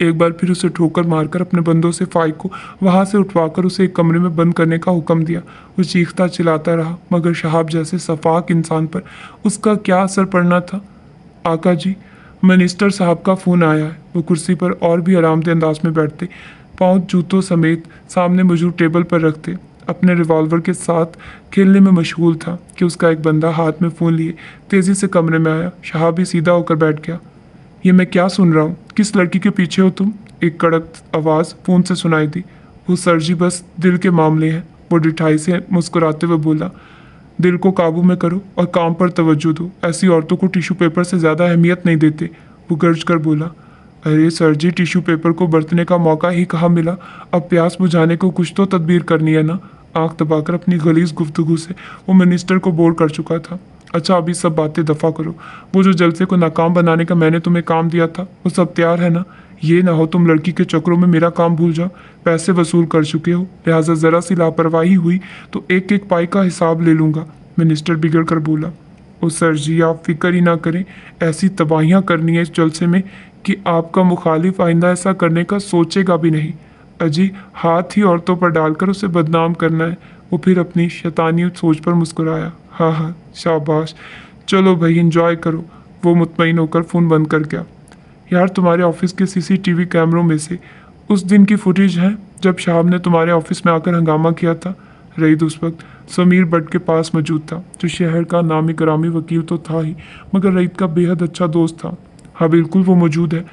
एक बार फिर उसे ठोकर मारकर अपने बंदों से फाइक को वहां से उठवाकर उसे एक कमरे में बंद करने का हुक्म दिया। वो चीखता चिल्लाता रहा मगर शहाब जैसे सफाक इंसान पर उसका क्या असर पड़ना था। आका जी, मिनिस्टर साहब का फ़ोन आया है। वो कुर्सी पर और भी आरामदेह अंदाज में बैठते, पाँव जूतों समेत सामने मौजूद टेबल पर रखते अपने रिवॉल्वर के साथ खेलने में मशगूल था कि उसका एक बंदा हाथ में फ़ोन लिए तेज़ी से कमरे में आया। शहाब भी सीधा होकर बैठ गया। ये मैं क्या सुन रहा हूँ? किस लड़की के पीछे हो तुम? एक कड़क आवाज़ फ़ोन से सुनाई दी। वो सर जी, बस दिल के मामले हैं। वो डिठाई से मुस्कुराते हुए बोला, दिल को काबू में करो और काम पर तवज्जो दो। ऐसी औरतों को टिश्यू पेपर से ज़्यादा अहमियत नहीं देते। वो गर्ज कर बोला, अरे सर जी, टिश्यू पेपर को बरतने का मौका ही कहाँ मिला? अब प्यास बुझाने को कुछ तो तदबीर करनी है ना। आंख दबाकर अपनी गलीज गुफ्तगू से वो मिनिस्टर को बोर कर चुका था। अच्छा अभी सब बातें दफ़ा करो। वो जो जलसे को नाकाम बनाने का मैंने तुम्हें काम दिया था वो सब तैयार है ना? ये ना हो तुम लड़की के चक्करों में मेरा काम भूल जाओ। पैसे वसूल कर चुके हो, लिहाजा ज़रा सी लापरवाही हुई तो एक एक पाई का हिसाब ले लूँगा। मिनिस्टर बिगड़ कर बोला। ओ सर जी आप फिक्र ही ना करें, ऐसी तबाहियाँ करनी है इस जलसे में कि आपका मुखालिफ आइंदा ऐसा करने का सोचेगा भी नहीं। अजी हाथ ही औरतों पर डालकर उसे बदनाम करना है। वो फिर अपनी शैतानी सोच पर मुस्कुराया। हाँ हाँ शाबाश, चलो भाई एंजॉय करो। वो मुतमईन होकर फ़ोन बंद कर गया। यार तुम्हारे ऑफिस के सीसीटीवी कैमरों में से उस दिन की फुटेज है जब शाहब ने तुम्हारे ऑफिस में आकर हंगामा किया था? रईद उस वक्त समीर बट के पास मौजूद था, जो शहर का नामी करामी वकील तो था ही मगर रईद का बेहद अच्छा दोस्त था। हाँ बिल्कुल वो मौजूद है।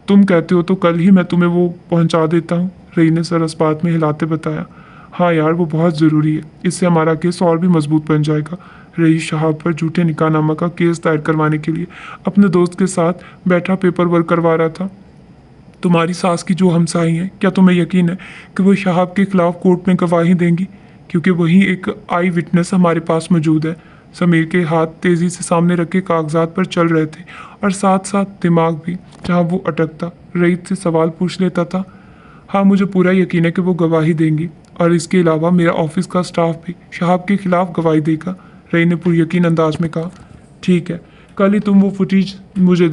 तुम कहते हो तो कल ही मैं तुम्हें वो पहुंचा देता हूँ, रईद ने सर इस बात में हिलाते बताया। हाँ यार वो बहुत ज़रूरी है, इससे हमारा केस और भी मजबूत बन जाएगा। रईस शहाब पर झूठे निकाहनामा का केस दायर करवाने के लिए अपने दोस्त के साथ बैठा पेपर वर्क करवा रहा था। तुम्हारी सास की जो हमसाई हैं, क्या तुम्हें यकीन है कि वो शहाब के खिलाफ कोर्ट में गवाही देंगी? क्योंकि वही एक आई विटनेस हमारे पास मौजूद है। समीर के हाथ तेज़ी से सामने रखे कागजात पर चल रहे थे और साथ साथ दिमाग भी जहाँ वो अटकता रईस से सवाल पूछ लेता था। हाँ मुझे पूरा यकीन है कि वो गवाही देंगी और इसके अलावा मेरा ऑफिस का स्टाफ भी शहाब के खिलाफ गवाही देगा, रई ने पुर यकीन अंदाज में कहा। ठीक है, कल ही तुम वो फुटेज मुझे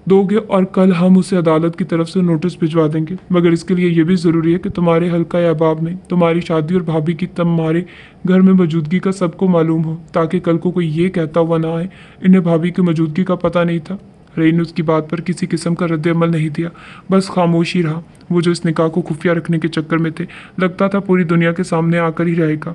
दोगे और कल हम उसे अदालत की तरफ से नोटिस भिजवा देंगे। मगर इसके लिए ये भी ज़रूरी है कि तुम्हारे हल्का अहबाब में तुम्हारी शादी और भाभी की तुम्हारे घर में मौजूदगी का सबको मालूम हो, ताकि कल को कोई ये कहता हुआ ना आए इन्हें भाभी की मौजूदगी का पता नहीं था। रई ने उसकी बात पर किसी किस्म का रद्द-ए-अमल नहीं दिया, बस खामोशी रहा। वो जो इस निकाह को खुफिया रखने के चक्कर में थे, लगता था पूरी दुनिया के सामने आकर ही रहेगा।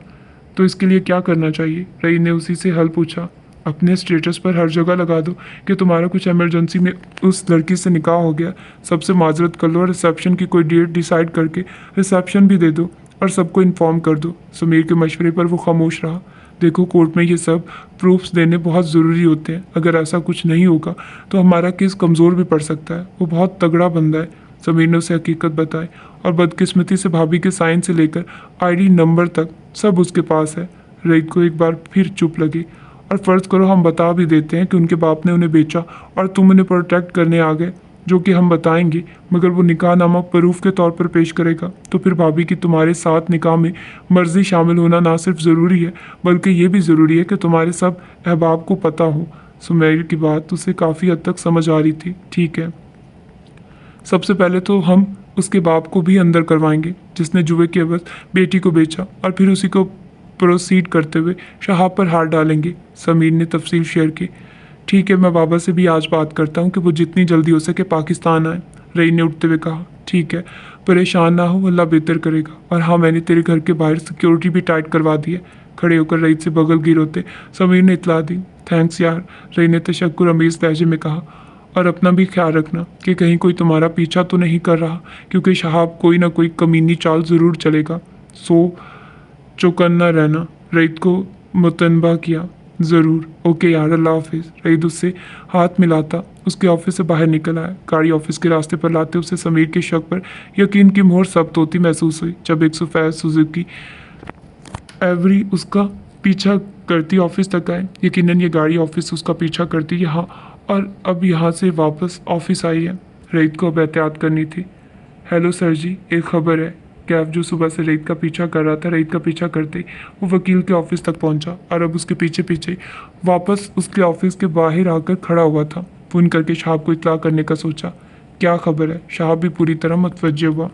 तो इसके लिए क्या करना चाहिए? रई ने उसी से हल पूछा। अपने स्टेटस पर हर जगह लगा दो कि तुम्हारा कुछ इमरजेंसी में उस लड़की से निकाह हो गया, सबसे माजरत कर लो और रिसेप्शन की कोई डेट डिसाइड करके रिसेप्शन भी दे दो और सबको इन्फॉर्म कर दो। समीर के मशवरे पर वो खामोश रहा। देखो कोर्ट में ये सब प्रूफ्स देने बहुत ज़रूरी होते हैं, अगर ऐसा कुछ नहीं होगा तो हमारा केस कमज़ोर भी पड़ सकता है। वो बहुत तगड़ा बंदा है, समीर ने उसे हकीकत बताई और बदकिस्मती से भाभी के साइन से लेकर आईडी नंबर तक सब उसके पास है। रईद को एक बार फिर चुप लगी। और फ़र्ज़ करो हम बता भी देते हैं कि उनके बाप ने उन्हें बेचा और तुम उन्हें प्रोटेक्ट करने आ गए, जो कि हम बताएंगे, मगर वो निकाहनामा प्रूफ के तौर पर पेश करेगा, तो फिर भाभी की तुम्हारे साथ निकाह में मर्जी शामिल होना ना सिर्फ ज़रूरी है बल्कि ये भी ज़रूरी है कि तुम्हारे सब अहबाब को पता हो। सुमेर की बात उसे काफ़ी हद तक समझ आ रही थी। ठीक है, सबसे पहले तो हम उसके बाप को भी अंदर करवाएंगे जिसने जुए के एवज बेटी को बेचा, और फिर उसी को प्रोसीड करते हुए शहाब पर हाथ डालेंगे। समीर ने तफसील शेयर की। ठीक है, मैं बाबा से भी आज बात करता हूँ कि वो जितनी जल्दी हो सके पाकिस्तान आए, रई ने उठते हुए कहा। ठीक है, परेशान ना हो, अल्लाह बेहतर करेगा। और हाँ, मैंने तेरे घर के बाहर सिक्योरिटी भी टाइट करवा दी है। खड़े होकर रईद से बगल गिर होते समीर ने इतला दी। थैंक्स यार, रई ने तशक्कुर अमीज़ लहजे में कहा। और अपना भी ख्याल रखना कि कहीं कोई तुम्हारा पीछा तो नहीं कर रहा, क्योंकि शहाब कोई ना कोई कमीनी चाल ज़रूर चलेगा। सो चौकन्ना रहना। रईद को मुतनबा किया। ज़रूर, ओके यार, अल्लाह हाफिज़। रईद उससे हाथ मिलाता उसके ऑफिस से बाहर निकल आया। गाड़ी ऑफिस के रास्ते पर लाते उसे समीर के शक पर यकीन की मोहर सख्त होती महसूस हुई जब एक सफ़ेद सुजुकी एवरी उसका पीछा करती ऑफिस तक आए। यकीनन ये गाड़ी ऑफिस उसका पीछा करती यहाँ और अब यहाँ से वापस ऑफिस आई है। रईद को अब एहतियात करनी थी। हेलो सर जी, एक ख़बर है। कैफ जो सुबह से रईद का पीछा कर रहा था, रईद का पीछा करते ही वो वकील के ऑफिस तक पहुंचा और अब उसके पीछे पीछे वापस उसके ऑफिस के बाहर आकर खड़ा हुआ था। फ़ोन करके शहाब को इत्तला करने का सोचा। क्या खबर है? शहाब भी पूरी तरह मुतवज्जे हुआ।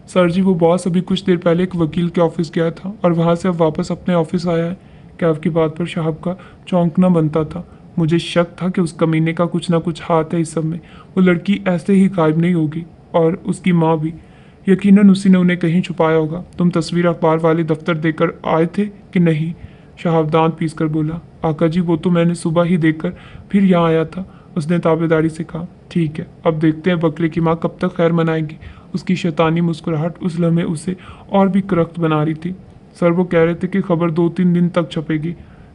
सर जी, वो बॉस अभी कुछ देर पहले एक वकील के ऑफिस गया था और वहाँ से अब वापस अपने ऑफिस आया है। कैफ की बात पर शहाब का चौंकना बनता था। मुझे शक था कि उस कमीने का कुछ ना कुछ हाथ है इस सब में। वो लड़की ऐसे ही गायब नहीं होगी, और उसकी माँ भी। यकीनन उसी ने उन्हें कहीं छुपाया होगा। तुम तस्वीर अखबार वाले दफ्तर देकर आए थे कि नहीं? शहाब दांत पीस कर बोला। आका जी, वो तो मैंने सुबह ही देखकर फिर यहाँ आया था, उसने ताबेदारी से कहा। ठीक है, अब देखते हैं बकरे की माँ कब तक खैर मनाएगी। उसकी शैतानी मुस्कुराहट उस लम्हे उसे और भी करख्त बना रही थी। सर, वो कह रहे थे कि खबर 2-3 दिन तक छपेगी।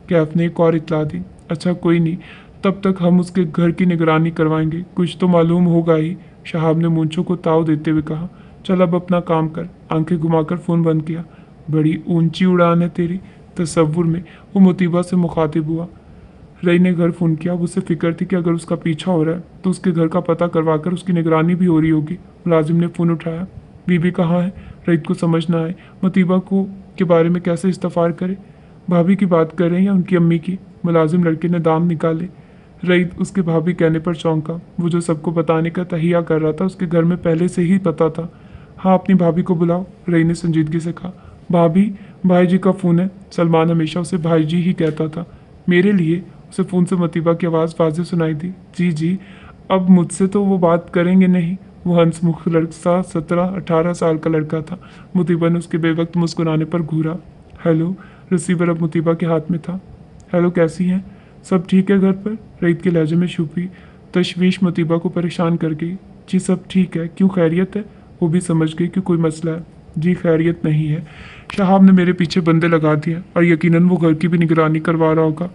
कैफ ने एक और इतला दी। अच्छा कोई नहीं, तब तक हम उसके घर की निगरानी करवाएंगे, कुछ तो मालूम होगा ही। शहाब ने मूंछों को ताव देते हुए कहा। चल अब अपना काम कर। आंखें घुमाकर फ़ोन बंद किया। बड़ी ऊंची उड़ान है तेरी। तसव्वुर में वो मुतीबा से मुखातिब हुआ। रई ने घर फ़ोन किया। अब उसे फिक्र थी कि अगर उसका पीछा हो रहा है तो उसके घर का पता करवाकर उसकी निगरानी भी हो रही होगी। मुलाजिम ने फ़ोन उठाया। बीबी कहाँ है? रईत को समझ ना आए मुतीबा को के बारे में कैसे इस्तफार करे। भाभी की बात कर रहे हैं या उनकी अम्मी की? मुलाजिम लड़के ने दाम निकाले। रईत उसके भाभी कहने पर चौंका। वो जो सबको बताने का तहिया कर रहा था उसके घर में पहले से ही पता था। हाँ, अपनी भाभी को बुलाओ, रई ने संजीदगी से कहा। भाभी? भाई जी का फ़ोन है। सलमान हमेशा उसे भाई जी ही कहता था। मेरे लिए? उसे फ़ोन से मुतीबा की आवाज़ वाज़ेह सुनाई दी। जी जी। अब मुझसे तो वो बात करेंगे नहीं। वो हंसमुख लड़का 17-18 साल का लड़का था। मुतीबा ने उसके बेवक्त मुस्कुराने पर घूरा। हेलो। रिसीवर अब मुतीबा के हाथ में था। हेलो, कैसी हैं? सब ठीक है घर पर? रईत के लहजे में छुपी तशवीश मुतीबा को परेशान कर गई। जी सब ठीक है। क्यों, खैरियत है? वो भी समझ गई कि कोई मसला है। जी खैरियत नहीं है। शहाब ने मेरे पीछे बंदे लगा दिए और यकीनन वो घर की भी निगरानी करवा रहा होगा।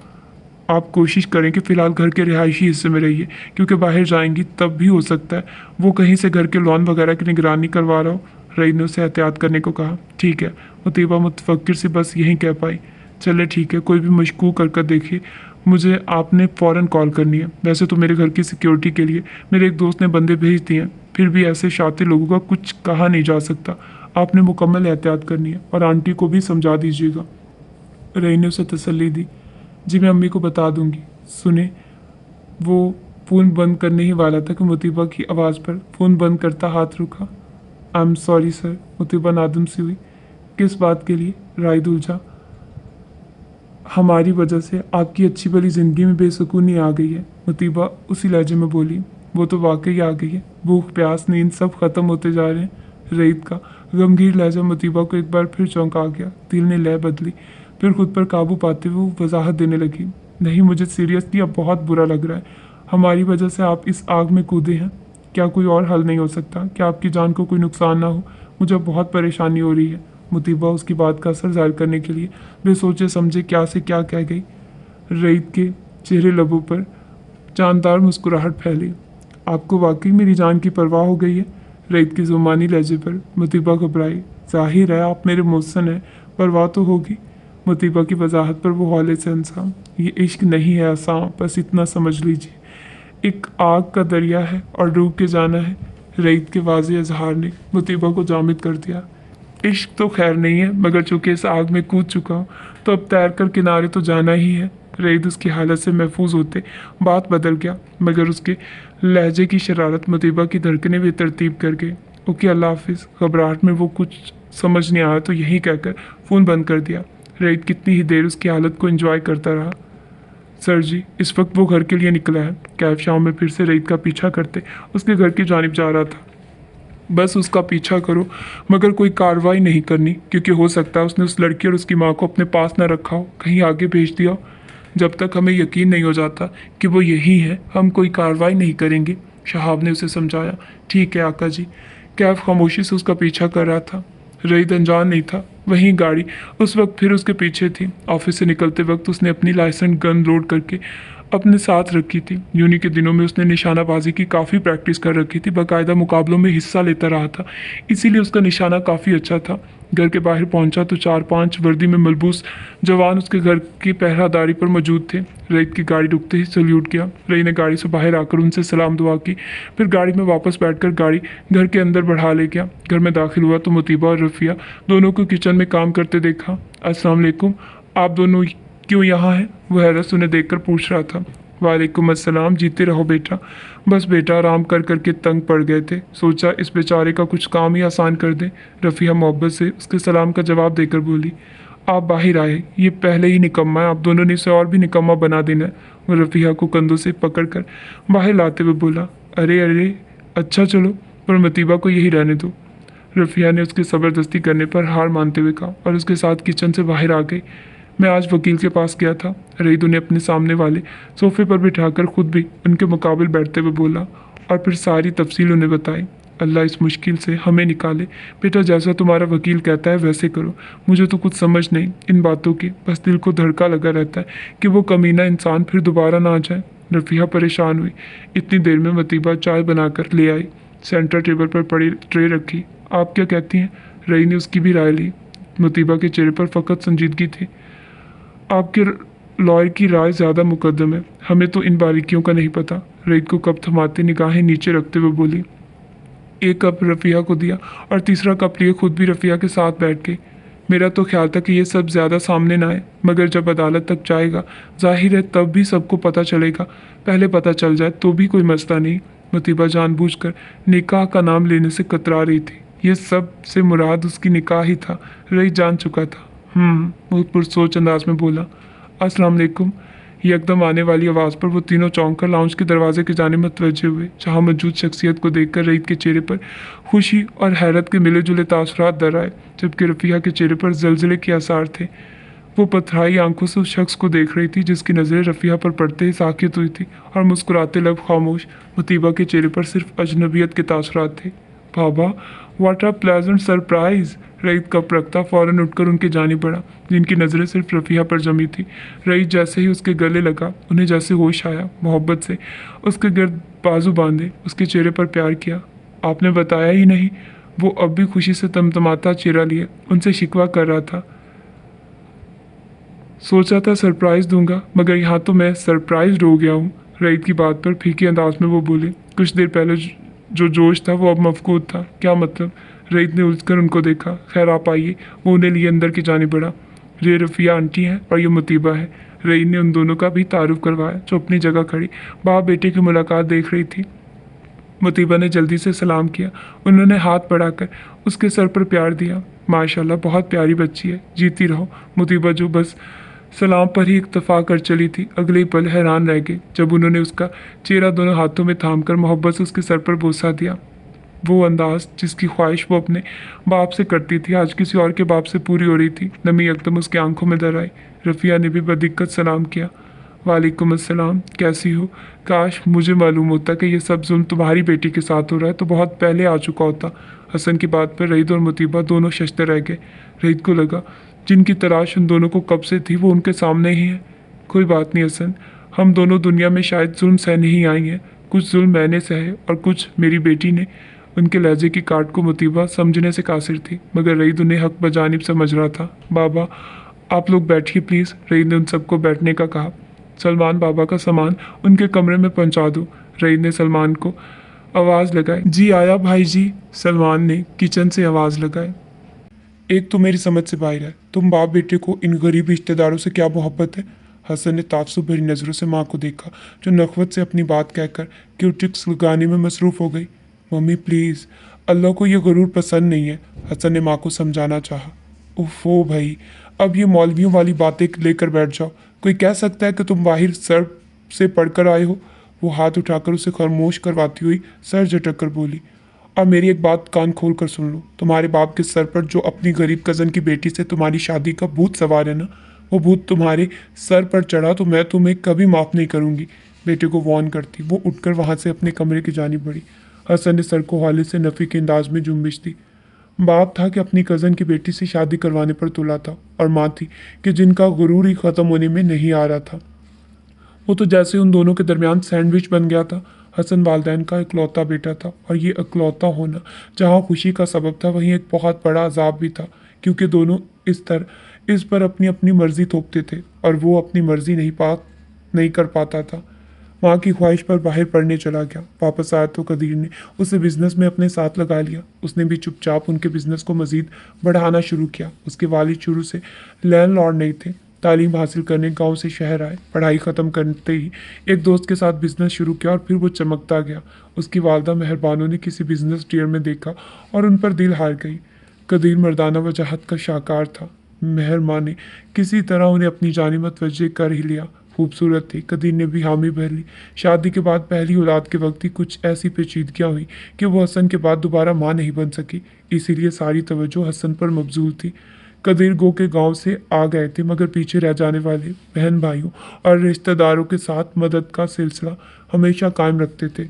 आप कोशिश करें कि फ़िलहाल घर के रिहायशी हिस्से में रहिए, क्योंकि बाहर जाएंगी तब भी हो सकता है वो कहीं से घर के लॉन वगैरह की निगरानी करवा रहा हो। रईत ने उसे एहतियात करने को कहा। ठीक है। मुतीबा मुतफक्किर से बस यही कह पाई। चले ठीक है, कोई भी मशकूक हरकत देखिए मुझे आपने फ़ौरन कॉल करनी है। वैसे तो मेरे घर की सिक्योरिटी के लिए मेरे एक दोस्त ने बंदे भेज दिए हैं, फिर भी ऐसे शातिर लोगों का कुछ कहा नहीं जा सकता। आपने मुकम्मल एहतियात करनी है और आंटी को भी समझा दीजिएगा। रई ने उसे तसल्ली दी। जी मैं अम्मी को बता दूंगी। सुने, वो फ़ोन बंद करने ही वाला था कि मुतीबा की आवाज़ पर फ़ोन बंद करता हाथ रुका। I am sorry sir. मुतीबा नादम सी हुई। किस बात के लिए? राय उलझा। हमारी वजह से आपकी अच्छी भली ज़िंदगी में बेसुकूनी आ गई है। मुतीबा उसी लहजे में बोली। वो तो वाकई आ गई है। भूख प्यास नींद सब ख़त्म होते जा रहे हैं। रईत का गमगीर लहजा मुतीबा को एक बार फिर चौंका गया। दिल ने लय बदली। फिर खुद पर काबू पाते हुए वो वजाहत देने लगी। नहीं, मुझे सीरियसली अब बहुत बुरा लग रहा है। हमारी वजह से आप इस आग में कूदे हैं। क्या कोई और हल नहीं हो सकता? क्या आपकी जान को कोई नुकसान ना हो? मुझे बहुत परेशानी हो रही है। मुतीबा उसकी बात का असर ज़ाहिर करने के लिए बेसोचे समझे क्या से क्या कह गई। रईत के चेहरे लबों पर जानदार मुस्कुराहट फैली। आपको वाकई मेरी जान की परवाह हो गई है? रईत की जुबानी लहजे पर मुतीबा घबराई। जाहिर है आप मेरे मोहसन हैं, परवाह तो होगी। मुतीबा की वजाहत पर वो हौले से हंसा। ये इश्क नहीं है आसान, बस इतना समझ लीजिए। एक आग का दरिया है और डूब के जाना है। रईत के वाज़े इजहार ने मुतीबा को जामिद कर दिया। इश्क तो खैर नहीं है, मगर चूंकि इस आग में कूद चुका हूँ तो अब तैर कर किनारे तो जाना ही है। रईत उसकी हालत से महफूज होते बात बदल गया, मगर उसके लहजे की शरारत मुतीबा की धड़कनें भी तरतीब कर गई। ओके, अल्लाह हाफिज़। घबराहट में वो कुछ समझ नहीं आया तो यही कहकर फ़ोन बंद कर दिया। रईत कितनी ही देर उसकी हालत को एंजॉय करता रहा। सर जी, इस वक्त वो घर के लिए निकला है। कैफ शाम में फिर से रईत का पीछा करते उसके घर की जानिब जा रहा था। बस उसका पीछा करो, मगर कोई कार्रवाई नहीं करनी, क्योंकि हो सकता है उसने उस लड़की और उसकी माँ को अपने पास न रखा हो, कहीं आगे भेज दिया हो। जब तक हमें यकीन नहीं हो जाता कि वो यही है, हम कोई कार्रवाई नहीं करेंगे। शहाब ने उसे समझाया। ठीक है आका जी। कैफ खामोशी से उसका पीछा कर रहा था। रईद अनजान नहीं था, वहीं गाड़ी उस वक्त फिर उसके पीछे थी। ऑफिस से निकलते वक्त उसने अपनी लाइसेंस गन लोड करके अपने साथ रखी थी। यूनी के दिनों में उसने निशानाबाजी की काफ़ी प्रैक्टिस कर रखी थी, बाकायदा मुकाबलों में हिस्सा लेता रहा था, इसीलिए उसका निशाना काफ़ी अच्छा था। घर के बाहर पहुंचा तो 4-5 वर्दी में मलबूस जवान उसके घर की पहरादारी पर मौजूद थे। रईद की गाड़ी रुकते ही सल्यूट किया। रई ने गाड़ी से बाहर आकर उनसे सलाम दुआ की, फिर गाड़ी में वापस बैठकर गाड़ी घर के अंदर बढ़ा ले गया। घर में दाखिल हुआ तो मुतीबा और रफ़िया दोनों को किचन में काम करते देखा। अस्सलाम वालेकुम, आप दोनों क्यों यहाँ हैं? वह हैरत उन्हें देखकर पूछ रहा था। वालेकुम अस्सलाम, जीते रहो बेटा। बस बेटा आराम कर करके तंग पड़ गए थे, सोचा इस बेचारे का कुछ काम ही आसान कर दें। रफ़िया मोहब्बत से उसके सलाम का जवाब देकर बोली। आप बाहर आए, ये पहले ही निकम्मा है, आप दोनों ने इसे और भी निकम्मा बना देना है। वह रफ़िया को कंधों से पकड़कर बाहर लाते हुए बोला। अरे अरे, अच्छा चलो, पर मतीबा को यही रहने दो। रफ़िया ने उसकी ज़बरदस्ती करने पर हार मानते हुए कहा और उसके साथ किचन से बाहर आ गई। मैं आज वकील के पास गया था। रईद उन्हें अपने सामने वाले सोफे पर बिठाकर खुद भी उनके मुकाबले बैठते हुए बोला और फिर सारी तफसील उन्हें बताई। अल्लाह इस मुश्किल से हमें निकाले। बेटा जैसा तुम्हारा वकील कहता है वैसे करो। मुझे तो कुछ समझ नहीं इन बातों की, बस दिल को धड़का लगा रहता है कि वो कमीना इंसान फिर दोबारा ना आ जाए। रफ़िया परेशान हुई। इतनी देर में मतीबा चाय बनाकर ले आई। सेंटर टेबल पर पड़ी ट्रे रखी, आप क्या कहती हैं? रई ने उसकी भी राय ली। मुतीबा के चेहरे पर फ़कत संजीदगी थी। आपके लॉयर की राय ज़्यादा मुकद्दम है, हमें तो इन बारीकियों का नहीं पता। रई को कप थमाते निगाहें नीचे रखते हुए बोली। एक कप रफ़िया को दिया और तीसरा कप लिए खुद भी रफ़िया के साथ बैठ गई। मेरा तो ख्याल था कि ये सब ज़्यादा सामने ना आए, मगर जब अदालत तक जाएगा जाहिर है तब भी सबको पता चलेगा। पहले पता चल जाए तो भी कोई मसला नहीं। मुतीबा जानबूझकर निकाह का नाम लेने से कतरा रही थी। ये सब से मुराद उसकी निकाह ही था। रई जान चुका था। वो पुरसोच अंदाज में बोला। अस्सलाम वालेकुम। यकदम आने वाली आवाज़ पर वो तीनों चौंक कर लाउंज के दरवाजे की जानिब मुतवज्जे हुए, जहाँ मौजूद शख्सियत को देखकर रईद के चेहरे पर खुशी और हैरत के मिले जुले तासुरात दर आए, जबकि रफ़िया के चेहरे पर जलजले के आसार थे। वो पथराई आंखों से उस शख्स को देख रही थी जिसकी नज़रें रफ़िया पर पड़ते ही साकित हुई थी, और मुस्कुराते लब खामोश। मुतीबा के चेहरे पर सिर्फ अजनबियत के तासुरात थे। बाबा, what a pleasant surprise. Raeed cup रखता फौरन उठकर उनकी जानिब बढ़ा, जिनकी नज़रें सिर्फ रफ़िया पर जमी थी। रईद जैसे ही उसके गले लगा, उन्हें जैसे होश आया, मोहब्बत से उसके गिर्द बाजू बांधे, उसके चेहरे पर प्यार किया। आपने बताया ही नहीं। वो अब भी खुशी से तमतमाता चेहरा लिए उनसे शिकवा कर रहा था। सोचा था सरप्राइज दूंगा, मगर यहाँ तो मैं सरप्राइज हो गया हूँ। रईद की बात पर फीके अंदाज में वो बोले। कुछ देर पहले जो जोश था वो अब मफकूद था। क्या मतलब? रईद ने उलझकर उनको देखा। खैर आप आइए। वो उन्हें लिए अंदर की जानिब बढ़ा। ये रफ़िया आंटी हैं और ये मुतीबा है। रईद ने उन दोनों का भी तारुफ करवाया, जो अपनी जगह खड़ी बाप बेटे की मुलाकात देख रही थी। मुतीबा ने जल्दी से सलाम किया। उन्होंने हाथ बढ़ाकर उसके सर पर प्यार दिया। माशाल्लाह, बहुत प्यारी बच्ची है, जीती रहो। मुतीबा जो बस सलाम पर ही इक्तफा कर चली थी, अगले ही पल हैरान रह गई जब उन्होंने उसका चेहरा दोनों हाथों में थामकर मोहब्बत से उसके सर पर बोसा दिया। वो अंदाज जिसकी ख्वाहिश वो अपने बाप से करती थी, आज किसी और के बाप से पूरी हो रही थी। नमी एकदम उसकी आंखों में दर आई। रफ़िया ने भी बदिक्कत सलाम किया। वालेकुम अस्सलाम, कैसी हो? काश मुझे मालूम होता कि ये सब जुल्म तुम्हारी बेटी के साथ हो रहा है तो बहुत पहले आ चुका होता। हसन की बात पर रईद और मुतीबा दोनों शशते रह गए। रईद को लगा जिनकी तलाश उन दोनों को कब से थी वो उनके सामने ही है। कोई बात नहीं हसन, हम दोनों दुनिया में शायद जुल्म सहने ही आई हैं। कुछ जुल्म मैंने सहे और कुछ मेरी बेटी ने। उनके लहजे की काट को मुतीबा समझने से कासिर थी, मगर रईद उन्हें हक बजानिब समझ रहा था। बाबा, आप लोग बैठिए प्लीज़। रईद ने उन सबको बैठने का कहा। सलमान बाबा का सामान उनके कमरे में पहुंचा दो। रईद ने सलमान को आवाज़ लगाई। जी आया भाई जी। सलमान ने किचन से आवाज़ लगाई। एक तो मेरी समझ से बाहर है, तुम बाप बेटे को इन गरीब रिश्तेदारों से क्या मोहब्बत है? हसन ने ताज्जुब भरी नज़रों से माँ को देखा, जो नखवत से अपनी बात कहकर क्यूटिक्स लगाने में मसरूफ़ हो गई। मम्मी प्लीज़, अल्लाह को ये गरूर पसंद नहीं है। हसन ने माँ को समझाना चाहा। ओफो भाई, अब ये मौलवियों वाली बातें लेकर बैठ जाओ। कोई कह सकता है कि तुम बाहर सर से पढ़कर आए हो? वो हाथ उठाकर उसे खामोश करवाती हुई सर झटक कर बोली। अब मेरी एक बात कान खोल कर सुन लो। तुम्हारे बाप के सर पर जो अपनी गरीब कज़न की बेटी से तुम्हारी शादी का भूत सवार है ना, वो भूत तुम्हारे सर पर चढ़ा तो मैं तुम्हें कभी माफ़ नहीं करूँगी। बेटे को वॉर्न करती वो उठकर वहाँ से अपने कमरे की जानिब बढ़ी। हसन ने सर को हौले से नफ़ी के अंदाज में जुम्बिश दी। बाप था कि अपनी कज़न की बेटी से शादी करवाने पर तुला था, और माँ थी कि जिनका गुरूर ही ख़त्म होने में नहीं आ रहा था। वो तो जैसे उन दोनों के दरमियान सैंडविच बन गया था। हसन वालदैन का इकलौता बेटा था, और ये इकलौता होना जहाँ खुशी का सबब था, वहीं एक बहुत बड़ा अजाब भी था, क्योंकि दोनों इस पर अपनी अपनी मर्जी थोपते थे, और वो अपनी मर्जी नहीं कर पाता था। माँ की ख्वाहिश पर बाहर पढ़ने चला गया। वापस आया तो कदीर ने उसे बिजनेस में अपने साथ लगा लिया। उसने भी चुपचाप उनके बिजनेस को मजीद बढ़ाना शुरू किया। उसके वालिद शुरू से लैंडलॉर्ड नहीं थे। तालीम हासिल करने गांव से शहर आए। पढ़ाई ख़त्म करते ही एक दोस्त के साथ बिजनेस शुरू किया, और फिर वो चमकता गया। उसकी वालदा मेहरबानों ने किसी बिजनेस डील में देखा और उन पर दिल हार गई। कदीर मर्दाना वजाहत का शाहकार था। मेहरमा ने किसी तरह उन्हें अपनी जानिब मुतवज्जे कर ही लिया। खूबसूरत थी। कदीर ने भी हामी भर ली। शादी के बाद पहली औलाद के वक्त ही कुछ ऐसी पेचीदगियाँ हुई कि वो हसन के बाद दोबारा माँ नहीं बन सकी, इसीलिए सारी तवज्जो हसन पर मबजूल थी। कदीर गो के गांव से आ गए थे, मगर पीछे रह जाने वाले बहन भाइयों और रिश्तेदारों के साथ मदद का सिलसिला हमेशा कायम रखते थे।